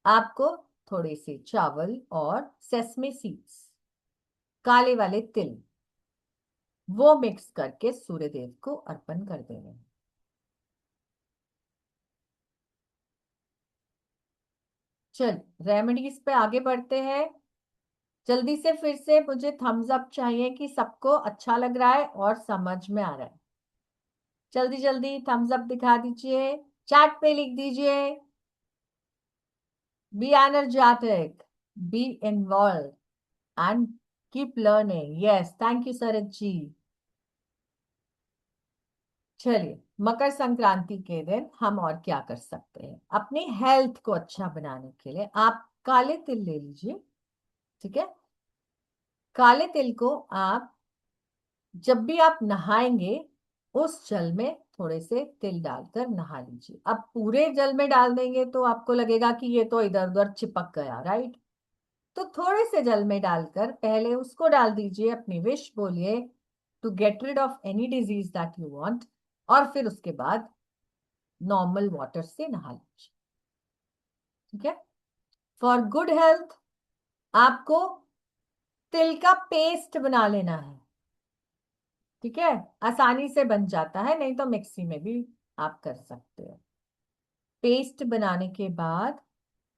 आपको थोड़े से चावल और सेसमे सीड्स, काले वाले तिल, वो मिक्स करके सूर्यदेव को अर्पण कर देने हैं। चल रेमेडीज पे आगे बढ़ते हैं। जल्दी से फिर से मुझे थम्स अप चाहिए कि सबको अच्छा लग रहा है और समझ में आ रहा है। जल्दी जल्दी थम्स अप दिखा दीजिए, चैट पे लिख दीजिए। Be energetic, be involve and keep learning. Yes, thank you Saraj ji. चलिए, मकर संक्रांति के दिन हम और क्या कर सकते हैं अपनी हेल्थ को अच्छा बनाने के लिए। आप काले तिल ले लीजिए, ठीक है। काले तिल को आप जब भी आप नहाएंगे उस जल में थोड़े से तिल डालकर नहा लीजिए। अब पूरे जल में डाल देंगे तो आपको लगेगा कि ये तो इधर उधर चिपक गया, राइट। तो थोड़े से जल में डालकर पहले उसको डाल दीजिए, अपनी विश बोलिए to get rid of any disease that you want, और फिर उसके बाद नॉर्मल वाटर से नहा लीजिए, ठीक है। फॉर गुड हेल्थ आपको तिल का पेस्ट बना लेना है, ठीक है। आसानी से बन जाता है, नहीं तो मिक्सी में भी आप कर सकते हो। पेस्ट बनाने के बाद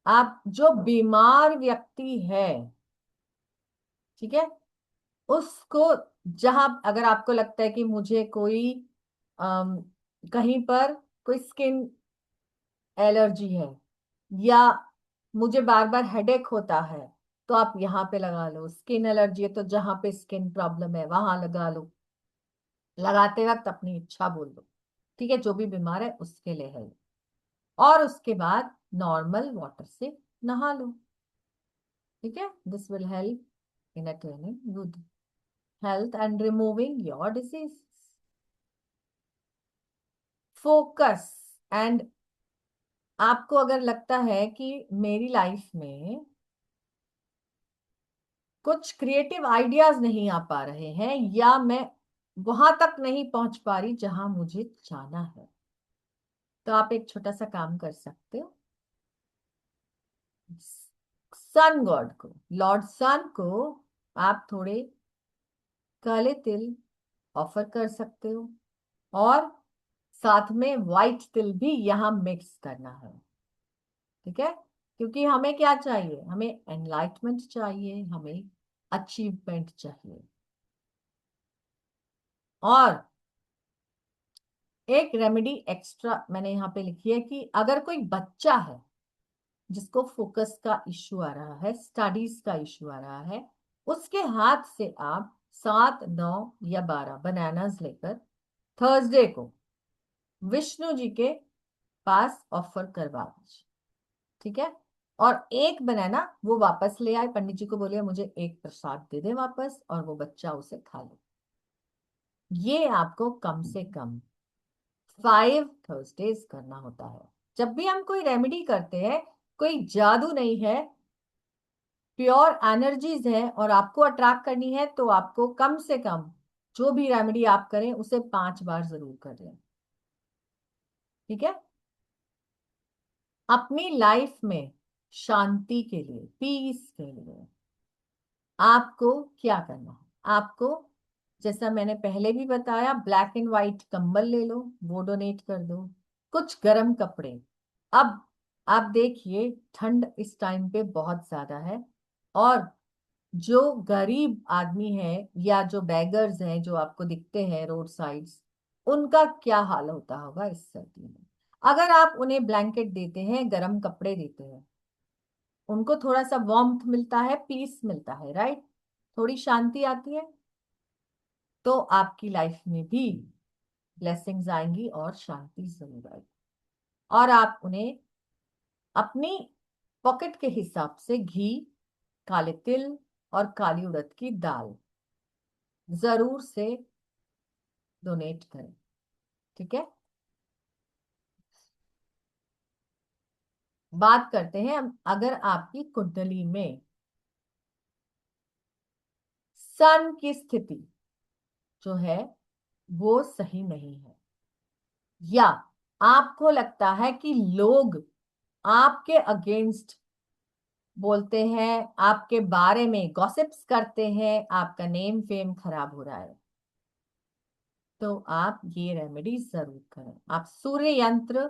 आप जो बीमार व्यक्ति है, ठीक है, उसको, जहां अगर आपको लगता है कि मुझे कोई अम, कहीं पर कोई स्किन एलर्जी है या मुझे बार बार हेडेक होता है, तो आप यहाँ पे लगा लो। स्किन एलर्जी है तो जहां पे स्किन प्रॉब्लम है वहां लगा लो। लगाते वक्त अपनी इच्छा बोल दो, ठीक है, जो भी बीमार है उसके लिए है। और उसके बाद नॉर्मल वाटर से नहा लो, ठीक है। This will help in attaining good health and removing your disease. Focus and आपको अगर लगता है कि मेरी लाइफ में कुछ क्रिएटिव आइडियाज नहीं आ पा रहे हैं या मैं वहां तक नहीं पहुंच पा रही जहां मुझे जाना है, तो आप एक छोटा सा काम कर सकते हो। सन गॉड को, लॉर्ड सन को आप थोड़े काले तिल ऑफर कर सकते हो, और साथ में व्हाइट तिल भी यहां मिक्स करना है, ठीक है। क्योंकि हमें क्या चाहिए, हमें एनलाइटमेंट चाहिए, हमें अचीवमेंट चाहिए। और एक रेमेडी एक्स्ट्रा मैंने यहाँ पे लिखी है कि अगर कोई बच्चा है जिसको फोकस का इश्यू आ रहा है, स्टडीज का इश्यू आ रहा है, उसके हाथ से आप 7, 9 या 12 बनानास लेकर थर्सडे को विष्णु जी के पास ऑफर करवा दीजिए, ठीक है। और एक बनाना वो वापस ले आए, पंडित जी को बोलिए मुझे एक प्रसाद दे दे वापस, और वो बच्चा उसे खा ले। ये आपको कम से कम 5 थर्सडेज करना होता है। जब भी हम कोई रेमेडी करते हैं, कोई जादू नहीं है, प्योर एनर्जीज है, और आपको अट्रैक्ट करनी है तो आपको कम से कम जो भी रेमेडी आप करें उसे 5 बार जरूर करें, ठीक है। अपनी लाइफ में शांति के लिए, पीस के लिए आपको क्या करना है, आपको जैसा मैंने पहले भी बताया, ब्लैक एंड व्हाइट कंबल ले लो, वो डोनेट कर दो। कुछ गर्म कपड़े, अब आप देखिए ठंड इस टाइम पे बहुत ज्यादा है, और जो गरीब आदमी है या जो बैगर्स हैं जो आपको दिखते हैं रोड साइड्स, उनका क्या हाल होता होगा इस सर्दी में। अगर आप उन्हें ब्लैंकेट देते हैं, गर्म कपड़े देते हैं, उनको थोड़ा सा वार्मथ मिलता है, पीस मिलता है, राइट, थोड़ी शांति आती है। तो आपकी लाइफ में भी ब्लेसिंग्स आएंगी और शांति जरूर आएगी। और आप उन्हें अपनी पॉकेट के हिसाब से घी, काले तिल और काली उड़द की दाल जरूर से डोनेट करें। ठीक है, बात करते हैं अगर आपकी कुंडली में सन की स्थिति जो है वो सही नहीं है, या आपको लगता है कि लोग आपके अगेंस्ट बोलते हैं, आपके बारे में गॉसिप्स करते हैं, आपका नेम फेम खराब हो रहा है, तो आप ये रेमेडी जरूर करें। आप सूर्य यंत्र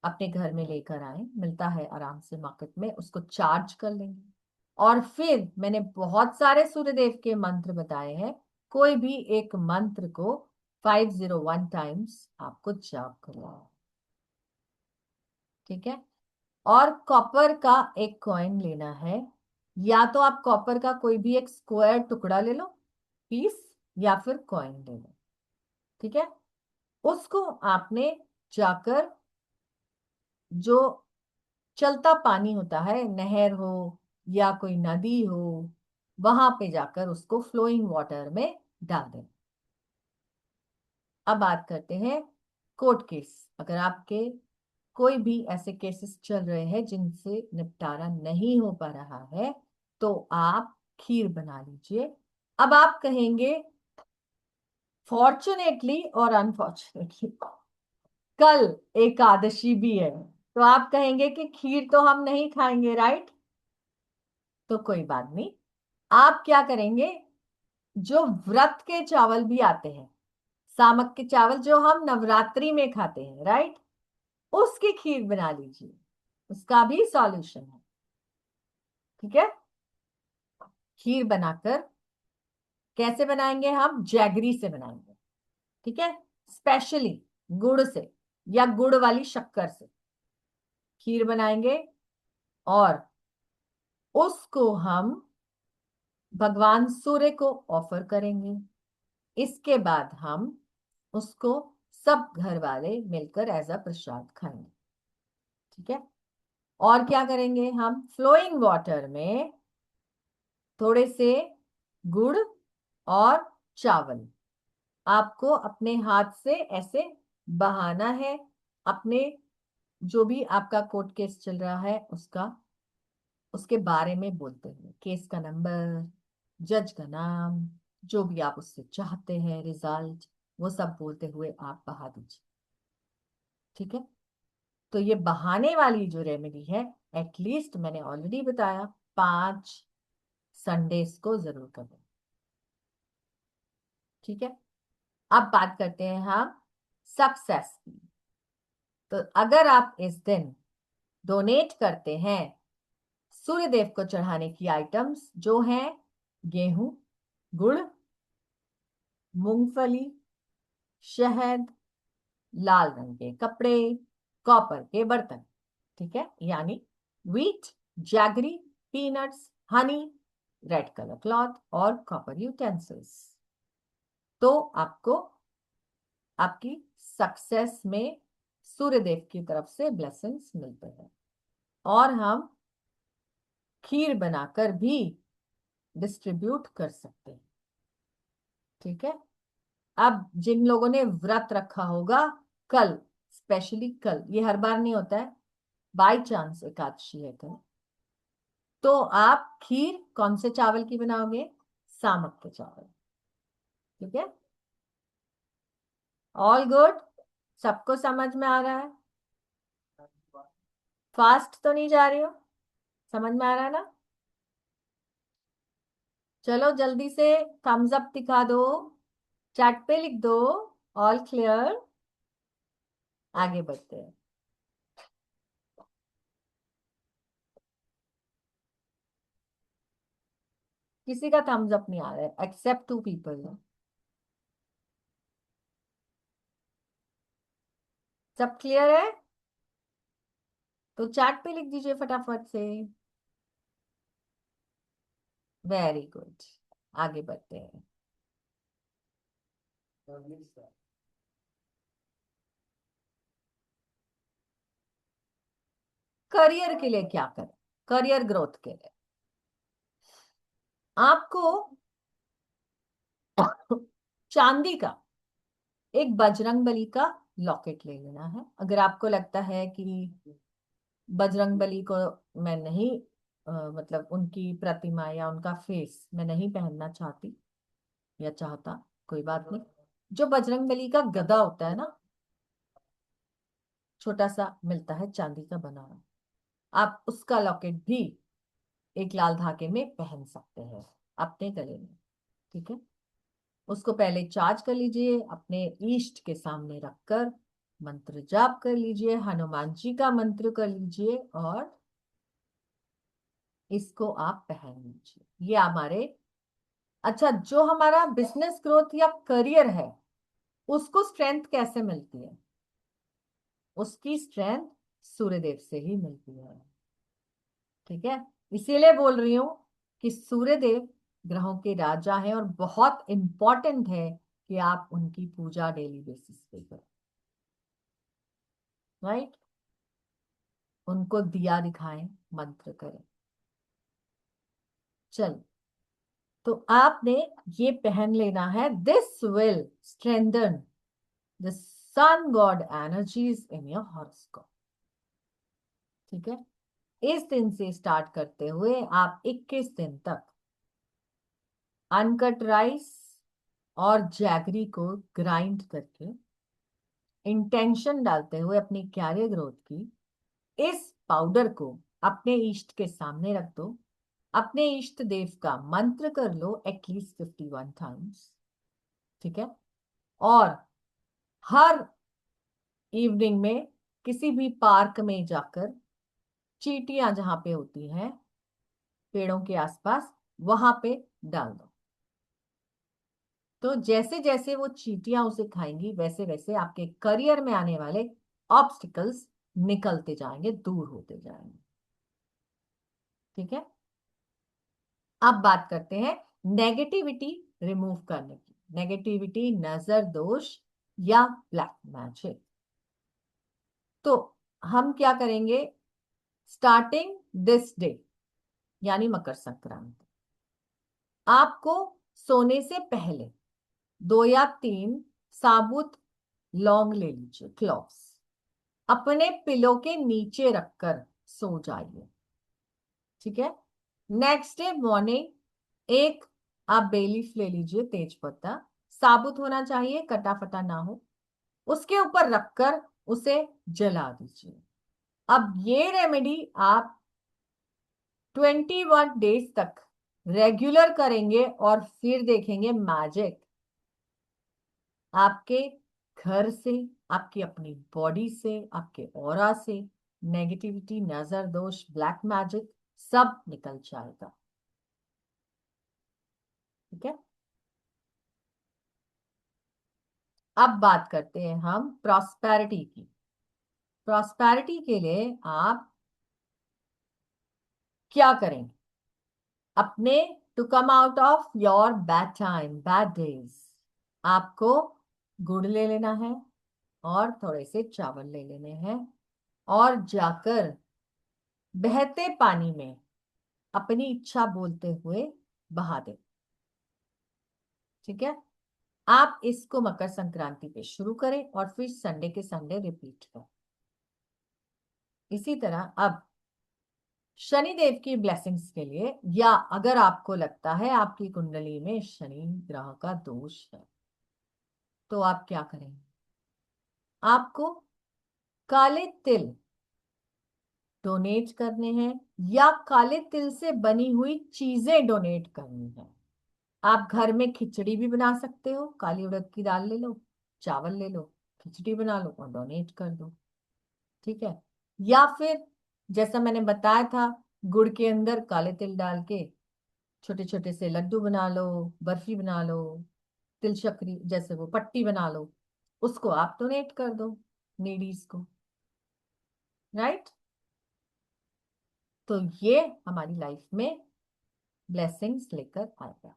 अपने घर में लेकर आए, मिलता है आराम से मार्केट में, उसको चार्ज कर लेंगे। और फिर मैंने बहुत सारे सूर्यदेव के मंत्र बताए हैं, कोई भी एक मंत्र को 501 टाइम्स आपको जाप करना है। ठीक है, और कॉपर का एक कॉइन लेना है, या तो आप कॉपर का कोई भी एक स्क्वायर टुकड़ा ले लो, पीस, या फिर कॉइन ले लो। ठीक है, उसको आपने जाकर जो चलता पानी होता है, नहर हो या कोई नदी हो, वहां पे जाकर उसको फ्लोइंग वाटर में डाल दें। अब बात करते हैं कोर्ट केस। अगर आपके कोई भी ऐसे केसेस चल रहे हैं जिनसे निपटारा नहीं हो पा रहा है, तो आप खीर बना लीजिए। अब आप कहेंगे फॉर्चुनेटली और अनफॉर्चुनेटली कल एकादशी भी है, तो आप कहेंगे कि खीर तो हम नहीं खाएंगे, राइट? तो कोई बात नहीं, आप क्या करेंगे, जो व्रत के चावल भी आते हैं, सामक के चावल जो हम नवरात्रि में खाते हैं, राइट, उसकी खीर बना लीजिए, उसका भी सॉल्यूशन है। ठीक है, खीर बनाकर कैसे बनाएंगे, हम जैगरी से बनाएंगे। ठीक है, स्पेशली गुड़ से या गुड़ वाली शक्कर से खीर बनाएंगे, और उसको हम भगवान सूर्य को ऑफर करेंगे। इसके बाद हम उसको सब घर वाले मिलकर एज अ प्रसाद खाएंगे। ठीक है, और क्या करेंगे, हम फ्लोइंग वाटर में थोड़े से गुड़ और चावल आपको अपने हाथ से ऐसे बहाना है, अपने जो भी आपका कोर्ट केस चल रहा है उसका, उसके बारे में बोलते हुए, केस का नंबर, जज का नाम, जो भी आप उससे चाहते हैं रिजल्ट, वो सब बोलते हुए आप बहा दीजिए। ठीक है, तो ये बहाने वाली जो रेमेडी है, एटलीस्ट मैंने ऑलरेडी बताया 5 संडेज को जरूर करें। ठीक है, अब बात करते हैं हम सक्सेस की। तो अगर आप इस दिन डोनेट करते हैं सूर्य देव को चढ़ाने की आइटम्स जो हैं गेहूं, गुड़, मूंगफली, शहद, लाल रंग के कपड़े, कॉपर के बर्तन, ठीक है, यानी wheat, jaggery, peanuts, Honey, red colour cloth और कॉपर यूटेंसिल्स, तो आपको आपकी सक्सेस में सूर्यदेव की तरफ से ब्लेसिंग्स मिलते हैं। और हम खीर बनाकर भी डिस्ट्रीब्यूट कर सकते हैं। ठीक है, अब जिन लोगों ने व्रत रखा होगा, कल, स्पेशली कल, ये हर बार नहीं होता है, बाय चांस एकादशी है कल, तो आप खीर कौन से चावल की बनाओगे, सामक के चावल। ठीक है, ऑल गुड, सबको समझ में आ रहा है? फास्ट तो नहीं जा रही हो, समझ में आ रहा है ना? चलो जल्दी से थम्स अप दिखा दो, चैट पे लिख दो ऑल क्लियर। आगे बढ़ते हैं। किसी का थम्स अप नहीं आ रहा है एक्सेप्ट 2 पीपल। सब क्लियर है? तो चैट पे लिख दीजिए फटाफट से। वेरी गुड, आगे बढ़ते हैं। करियर के लिए क्या करें? करियर ग्रोथ के लिए आपको चांदी का एक बजरंगबली का लॉकेट ले लेना है। अगर आपको लगता है कि बजरंगबली को मैं नहीं मतलब उनकी प्रतिमा या उनका फेस मैं नहीं पहनना चाहती या चाहता, कोई बात नहीं। जो बजरंगबली का गदा होता है ना, छोटा सा मिलता है चांदी का बना हुआ, आप उसका लॉकेट भी एक लाल धागे में पहन सकते हैं अपने गले में। ठीक है, उसको पहले चार्ज कर लीजिए, अपने इष्ट के सामने रखकर मंत्र जाप कर लीजिए, हनुमान जी का मंत्र कर लीजिए और इसको आप पहन लीजिए। ये हमारे, अच्छा, जो हमारा बिजनेस ग्रोथ या करियर है उसको स्ट्रेंथ कैसे मिलती है? उसकी स्ट्रेंथ सूर्यदेव से ही मिलती है। ठीक है, इसीलिए बोल रही हूं कि सूर्यदेव ग्रहों के राजा हैं और बहुत इंपॉर्टेंट है कि आप उनकी पूजा डेली बेसिस पे करें। राइट, उनको दिया दिखाएं, मंत्र करें। चल, तो आपने ये पहन लेना है। This will strengthen the sun god energies in your horoscope. ठीक है, इस दिन से स्टार्ट करते हुए आप 21 दिन तक अनकट राइस और जैगरी को ग्राइंड करके इंटेंशन डालते हुए अपनी कैरियर ग्रोथ की इस पाउडर को अपने इष्ट के सामने रख दो। अपने इष्ट देव का मंत्र कर लो एटलीस्ट 51 टाइम्स। ठीक है, और हर इवनिंग में किसी भी पार्क में जाकर चींटियां जहां पे होती हैं पेड़ों के आसपास, वहां पे डाल दो। तो जैसे जैसे वो चींटियां उसे खाएंगी वैसे वैसे आपके करियर में आने वाले ऑब्स्टिकल्स निकलते जाएंगे, दूर होते जाएंगे। ठीक है, अब बात करते हैं नेगेटिविटी रिमूव करने की। नेगेटिविटी, नजर दोष या ब्लैक मैजिक। तो हम क्या करेंगे? स्टार्टिंग दिस डे यानी मकर संक्रांति, आपको सोने से पहले 2 या 3 साबुत लौंग ले लीजिए, क्लॉव्स, अपने पिलो के नीचे रखकर सो जाइए। ठीक है, नेक्स्ट डे मॉर्निंग एक आप बे लीफ ले लीजिए, तेज पत्ता, साबुत होना चाहिए, कटा फटा ना हो, उसके ऊपर रखकर उसे जला दीजिए। अब ये रेमेडी आप 21 डेज तक रेगुलर करेंगे और फिर देखेंगे मैजिक। आपके घर से, आपकी अपनी बॉडी से, आपके ऑरा से नेगेटिविटी, नजर दोष, ब्लैक मैजिक सब निकल जाएगा। ठीक है, अब बात करते हैं हम प्रॉस्पेरिटी की। प्रॉस्पेरिटी के लिए आप क्या करेंगे? अपने to come out of your bad time, bad days, आपको गुड़ ले लेना है और थोड़े से चावल ले लेने हैं और जाकर बहते पानी में अपनी इच्छा बोलते हुए बहा दे। ठीक है, आप इसको मकर संक्रांति पे शुरू करें और फिर संडे के संडे रिपीट करें। इसी तरह अब शनिदेव की ब्लेसिंग्स के लिए, या अगर आपको लगता है आपकी कुंडली में शनि ग्रह का दोष है, तो आप क्या करेंगे? आपको काले तिल डोनेट करने हैं या काले तिल से बनी हुई चीजें डोनेट करनी है। आप घर में खिचड़ी भी बना सकते हो, काली उड़द की दाल ले लो, चावल ले लो, खिचड़ी बना लो और डोनेट कर दो। ठीक है, या फिर जैसा मैंने बताया था, गुड़ के अंदर काले तिल डाल के छोटे छोटे से लड्डू बना लो, बर्फी बना लो, तिल शक्री जैसे वो पट्टी बना लो, उसको आप डोनेट कर दो नीडीज को। राइट, तो ये हमारी लाइफ में ब्लेसिंग्स लेकर आएगा।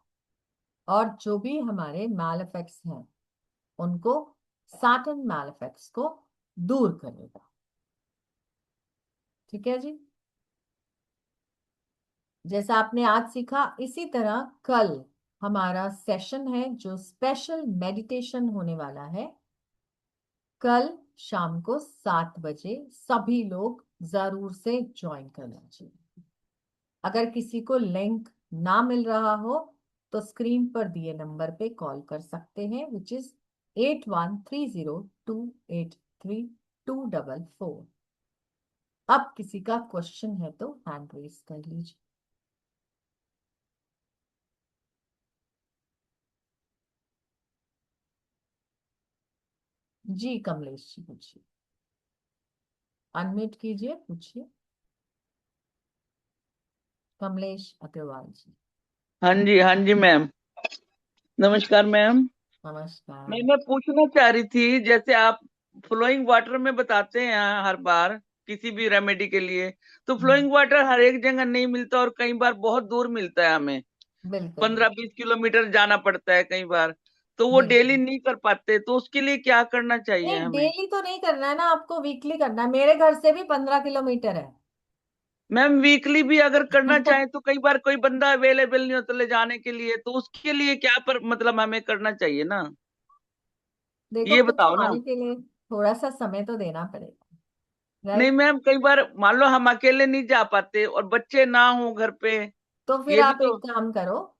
और जो भी हमारे मैल इफेक्ट्स हैं उनको साटन मैल इफेक्ट्स को दूर करेगा। ठीक है जी। जैसा आपने आज सीखा, इसी तरह कल हमारा सेशन है जो स्पेशल मेडिटेशन होने वाला है। कल शाम को 7 बजे सभी लोग जरूर से ज्वाइन करना चाहिए। अगर किसी को लिंक ना मिल रहा हो तो स्क्रीन पर दिए नंबर पे कॉल कर सकते हैं, विच इज 8130283244। अब किसी का क्वेश्चन है तो हैंड रेज कर लीजिए। जी कमलेश जी पूछिए, अनम्यूट कीजिए, पूछिए। कमलेश अग्रवाल जी। हाँ जी मैम। नमस्कार मैम। नमस्कार। मैं पूछना चाह रही थी, जैसे आप फ्लोइंग वाटर में बताते हैं हर बार किसी भी रेमेडी के लिए, तो हम्म, फ्लोइंग वाटर हर एक जगह नहीं मिलता और कई बार बहुत दूर मिलता है हमें। बिल्कुल 15-20 किलोमीटर जाना पड़ता है कई बार, तो वो डेली बिल्कुल। नहीं कर पाते, तो उसके लिए क्या करना चाहिए नहीं, हमें? डेली तो नहीं करना है ना, आपको वीकली करना है। मेरे घर से भी 15 किलोमीटर है। मैम वीकली भी अगर करना चाहे तो कई बार कोई बंदा अवेलेबल नहीं होता ले जाने के लिए, तो उसके लिए क्या पर मतलब हमें करना चाहिए ना, देखो, ये कुछ बताओ ना। आने के लिए थोड़ा सा समय तो देना पड़ेगा, नहीं राइट। मैम, कई बार मान लो हम अकेले नहीं जा पाते और बच्चे ना हो घर पे, तो फिर ये भी आप तो। एक काम करो,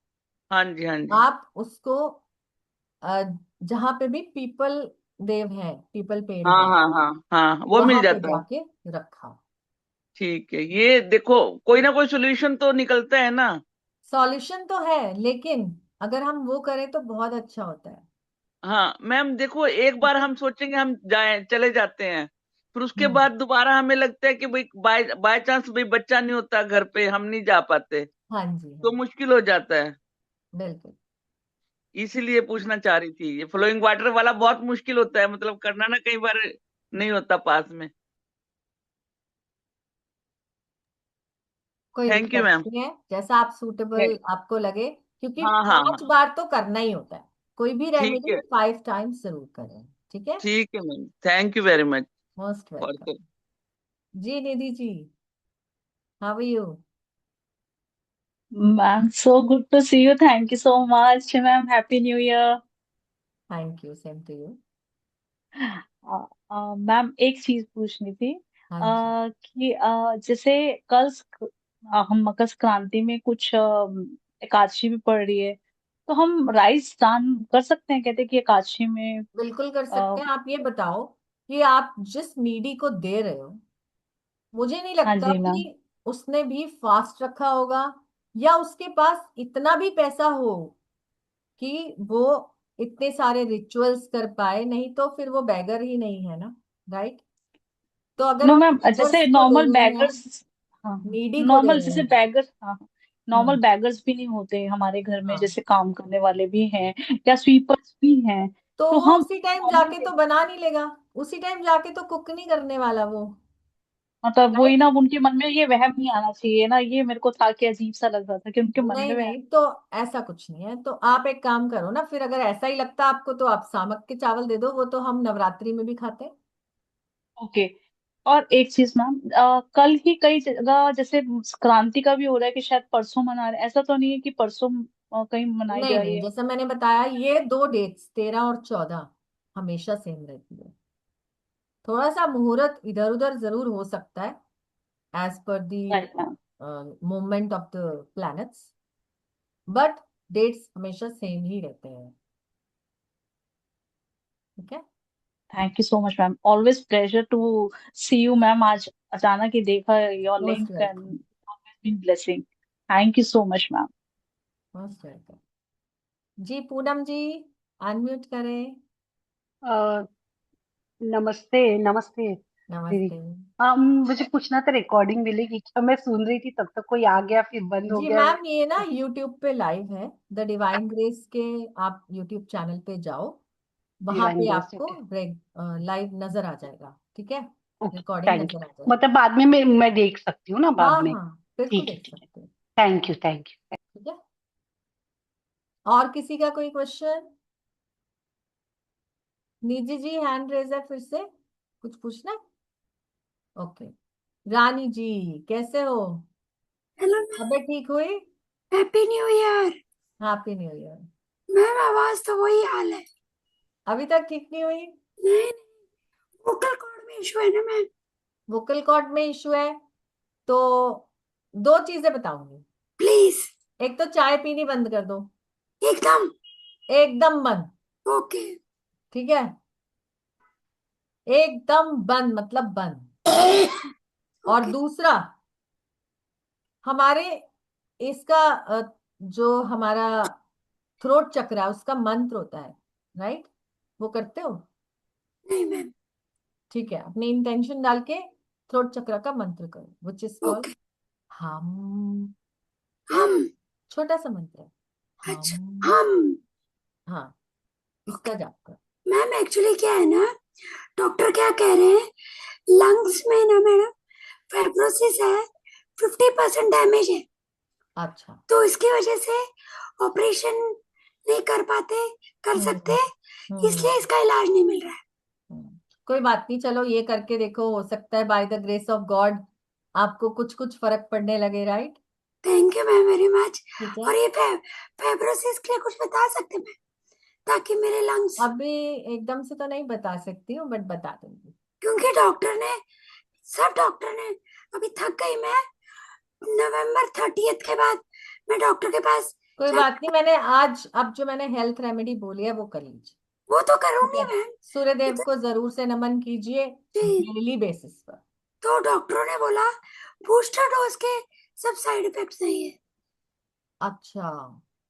हाँ जी, हाँ जी। आप उसको अ, जहाँ पे भी पीपल देव है, पीपल पेड़ हाँ है, हाँ हाँ हाँ, वो मिल वहां पे जाता है। जाके रखा। ठीक है, ये देखो कोई ना कोई सोल्यूशन तो निकलता है ना। सॉल्यूशन तो है, लेकिन अगर हम वो करें तो बहुत अच्छा होता है। हाँ मैम, देखो एक ठीक बार है। हम सोचेंगे हम जाए चले जाते हैं, फिर उसके हम्म। बाद दोबारा हमें लगता है कि भाई बाय बाय चांस भाई बच्चा नहीं होता घर पे, हम नहीं जा पाते, हाँ जी, तो हाँ, मुश्किल हो जाता है। बिल्कुल। इसीलिए पूछना चाह रही थी, ये फ्लोइंग वाटर वाला बहुत मुश्किल होता है, मतलब करना ना कई बार नहीं होता पास में। कोई थैंक यू दिक्कत मैम। नहीं है, जैसा आप सूटेबल आपको लगे, क्योंकि हाँ हाँ 5 बार तो करना ही होता है। कोई भी ठीक रेमेडी है। 5 टाइम्स जरूर करें। ठीक है। ठीक है ma'am, thank you very much most for. Welcome. जी Nidhi ji, how are you? Ma'am, so good to see you. Thank you so much, ma'am. Happy New Year. Thank you, same to you. Ma'am एक चीज पूछनी थी हाँ जी। कि जैसे हम मकर संक्रांति में कुछ एकादशी भी पड़ रही है, तो हम राइस दान कर सकते हैं? कहते हैं कि एकादशी में बिल्कुल कर अ, सकते हैं। आप ये बताओ कि आप जिस नीडी को दे रहे हो, मुझे नहीं हाँ लगता जी मैम। कि उसने भी फास्ट रखा होगा, या उसके पास इतना भी पैसा हो कि वो इतने सारे रिचुअल्स कर पाए। नहीं तो फिर वो बैगर ही नहीं है ना, राइट। तो अगर नो हम मैम, बेगर्स जैसे को दे नॉर्मल रहे हैं, बैगर्स, हाँ, नीडी को दे नॉर्मल रहे जैसे हैं। बैगर्स, हाँ, नॉर्मल हम्म। बैगर्स भी नहीं होते हमारे घर में, हाँ, जैसे काम करने वाले भी हैं या स्वीपर्स भी हैं, तो तो वो हम उसी टाइम नॉर्मल, जाके तो बना नहीं लेगा। उसी टाइम जाके तो कुक नहीं करने वाला वो, मतलब वही राइट। ना, उनके मन में ये वहम नहीं आना चाहिए ना, ये मेरे को था कि अजीब सा लग रहा था कि उनके मन नहीं में वहम। नहीं, तो ऐसा कुछ नहीं है। तो आप एक काम करो ना, फिर अगर ऐसा ही लगता है आपको तो आप सामक के चावल दे दो, वो तो हम नवरात्रि में भी खाते हैं। ओके। और एक चीज मैम, कल ही कई जगह जैसे क्रांति का भी हो रहा है कि शायद परसों मना रहे हैं। ऐसा तो नहीं है कि परसों कहीं मनाई नहीं जा रही नहीं, है? जैसा मैंने बताया, ये दो डेट्स 13 और 14 हमेशा सेम रहती है। थोड़ा सा मुहूर्त इधर उधर जरूर हो सकता है, as per the right ma'am. Movement of the planets, but dates हमेशा सेम ही रहते हैं। ठीक है। Thank you so much ma'am, always pleasure to see you ma'am. आज अचानक ही देखा your most link and welcome. Always been blessing. Thank you so much ma'am. Most welcome. जी पूनम जी, अनम्यूट करें। अ, नमस्ते नमस्ते दीदी। नमस्ते। मुझे पूछना था, रिकॉर्डिंग मिलेगी क्या? मैं सुन रही थी तब तक कोई आ गया फिर बंद हो जी गया। मैम, ये ना यूट्यूब पे लाइव है, द डिवाइन ग्रेस के। आप यूट्यूब चैनल पे जाओ, वहां डिवाइन पे ग्रेस, आपको ओके। लाइव नजर आ जाएगा। ठीक है। ओके, रिकॉर्डिंग थैंक नजर आ यू। जाएगी। मतलब बाद में मैं देख सकती हूँ ना हाँ बाद में? हाँ, बिल्कुल ठीक है देख ठीक है। सकते हैं। Thank you thank you. ठीक है। और किसी का कोई क्वेश्चन? निजी जी हैंड रेज है, फिर से कुछ पूछना है? ओके, रानी जी कैसे हो? हेलो तबीयत ठीक हुई? Happy new year. Happy new year. Ma'am आवाज तो वही हाल है। अभी तक ठीक नहीं हुई? नहीं, वोकल कॉर्ड में इशू है ना मैम। वोकल कॉर्ड में इशू है तो दो चीजें बताऊंगी। प्लीज एक तो चाय पीनी बंद कर दो, एकदम। एकदम बंद, ओके। ठीक है? एकदम बंद मतलब बंद। और ओके दूसरा, हमारे इसका जो हमारा थ्रोट चक्र है उसका मंत्र होता है, राइट? वो करते हो? नहीं मैम। ठीक है, अपनी इंटेंशन डाल के थ्रोट चक्र का मंत्र करो, विच इज कॉल्ड ओके हम। हम। छोटा सा मंत्र है, अच्छा हम। हम। हाँ, इसका जाप करो। मैम एक्चुअली क्या है ना, डॉक्टर क्या कह रहे हैं, लंग्स में ना मैडम फाइब्रोसिस है, 50% डैमेज है, अच्छा। तो इसकी वजह से ऑपरेशन नहीं कर पाते, कर सकते, हम्म। इसलिए इसका इलाज नहीं मिल रहा है। कोई बात नहीं, चलो ये करके देखो, हो सकता है by the grace of God आपको कुछ कुछ फर्क पड़ने लगे, right? Thank you ma'am very much. ठीक है। और ये फाइब्रोसिस के लिए कुछ बता सकते हैं ताकि मेरे लंग्स, अभी एकदम से तो नहीं बता सकती हूँ, बट बता दूंगी। क्योंकि डॉक्टर ने, सब डॉक्टर ने, अभी थक गई मैं, नवंबर 30 के बाद मैं डॉक्टर के पास कोई जा, बात नहीं, मैंने आज अब जो मैंने हेल्थ रेमेडी बोली है वो कर लीजिए, वो तो ठीक करूंगी है? मैम। सूर्य वो देव तो, को जरूर से नमन कीजिए जी, डेली बेसिस पर। तो डॉक्टरों ने बोला बूस्टर डोज के सब साइड इफेक्ट्स नहीं है। अच्छा,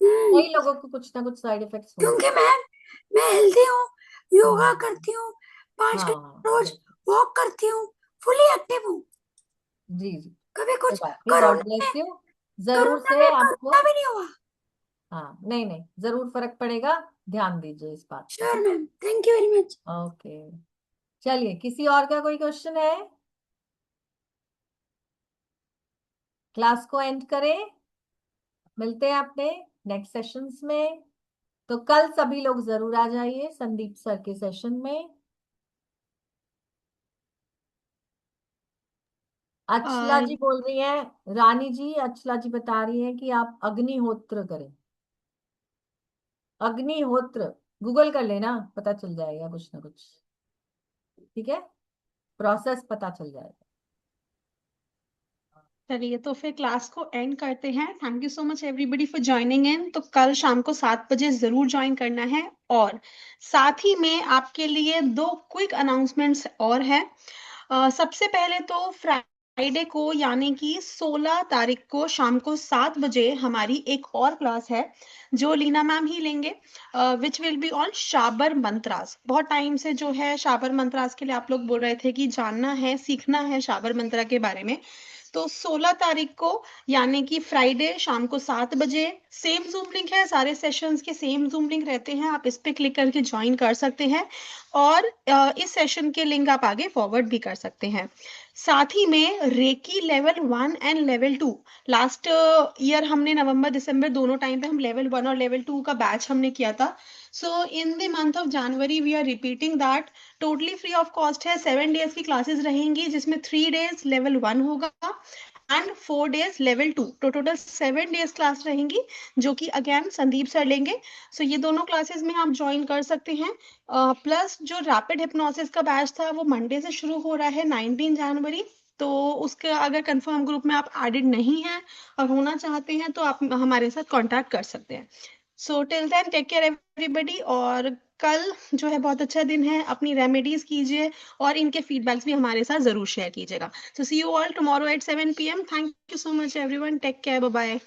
हम्म, कई लोगों को कुछ ना कुछ साइड इफेक्ट्स होते क्योंकि मैम मैं हेल्दी हूँ, योगा हैं। करती हूँ, 5 किलोमीटर हाँ, रोज वॉक करती हूँ, फुली एक्टिव हूँ, जी जी, कभी कोई कुछ बात नहीं, गॉड कोरोना ब्लेस में, यू। जरूर कोरोना से में आपको, कोरोना भी नहीं हुआ। हाँ नहीं नहीं, जरूर फर्क पड़ेगा, ध्यान दीजिए इस बात पे, श्योर ठीक है? Ma'am, thank you very much. Okay, चलिए, किसी और का कोई क्वेश्चन है? क्लास को एंड करें, मिलते हैं अपने नेक्स्ट सेशंस में। तो कल सभी लोग जरूर आ जाइए संदीप सर के सेशन में। अचला जी बोल रही हैं, रानी जी, अचला जी बता रही हैं कि आप अग्निहोत्र करें। अग्निहोत्र गूगल कर लेना, पता चल जाएगा कुछ ना कुछ, ठीक है? प्रोसेस पता चल जाएगा। चलिए तो फिर क्लास को एंड करते हैं। Thank you so much everybody for joining in. तो कल शाम को 7 बजे जरूर ज्वाइन करना है। और साथ ही में आपके लिए 2 क्विक अनाउंसमेंट्स और हैं। सबसे पहले तो फ्राइडे को यानी कि 16 तारीख को शाम को 7 बजे हमारी एक और क्लास है जो लीना मैम ही लेंगे, which will be on Shabar mantras. बहुत टाइम से जो है शाबर मंत्रास के लिए आप लोग बोल रहे थे कि जानना है, सीखना है शाबर मंत्रा के बारे में। तो 16 तारीख को यानी कि फ्राइडे शाम को 7 बजे सेम जूम लिंक है, सारे सेशंस के सेम जूम लिंक रहते हैं, आप इस पे क्लिक करके ज्वाइन कर सकते हैं और इस सेशन के लिंक आप आगे फॉरवर्ड भी कर सकते हैं। साथ ही में reiki level 1 and level 2, last year हमने नवंबर दिसंबर दोनों टाइम पे हम लेवल 1 और लेवल 2 का बैच हमने किया था। So in the month of January we are repeating that, totally free of cost है। 7 डेज की क्लासेस रहेंगी जिसमें 3 डेज लेवल 1 होगा एंड 4 डेज लेवल 2, तो टोटल 7 डेज क्लास रहेंगी जो कि अगेन संदीप सर लेंगे। सो ये दोनों क्लासेस में आप ज्वाइन कर सकते हैं। प्लस जो रैपिड हिप्नोसिस का बैच था वो मंडे से शुरू हो रहा है 19 जनवरी। तो उसका अगर कंफर्म ग्रुप में आप एडेड नहीं हैं और होना चाहते हैं तो आप हमारे साथ कांटेक्ट कर सकते हैं। So till then take care everybody. और कल जो है बहुत अच्छा दिन है, अपनी रेमेडीज कीजिए और इनके फीडबैक्स भी हमारे साथ जरूर शेयर कीजिएगा। So see you all tomorrow at 7 p.m. Thank you so much everyone. Take care. Bye bye.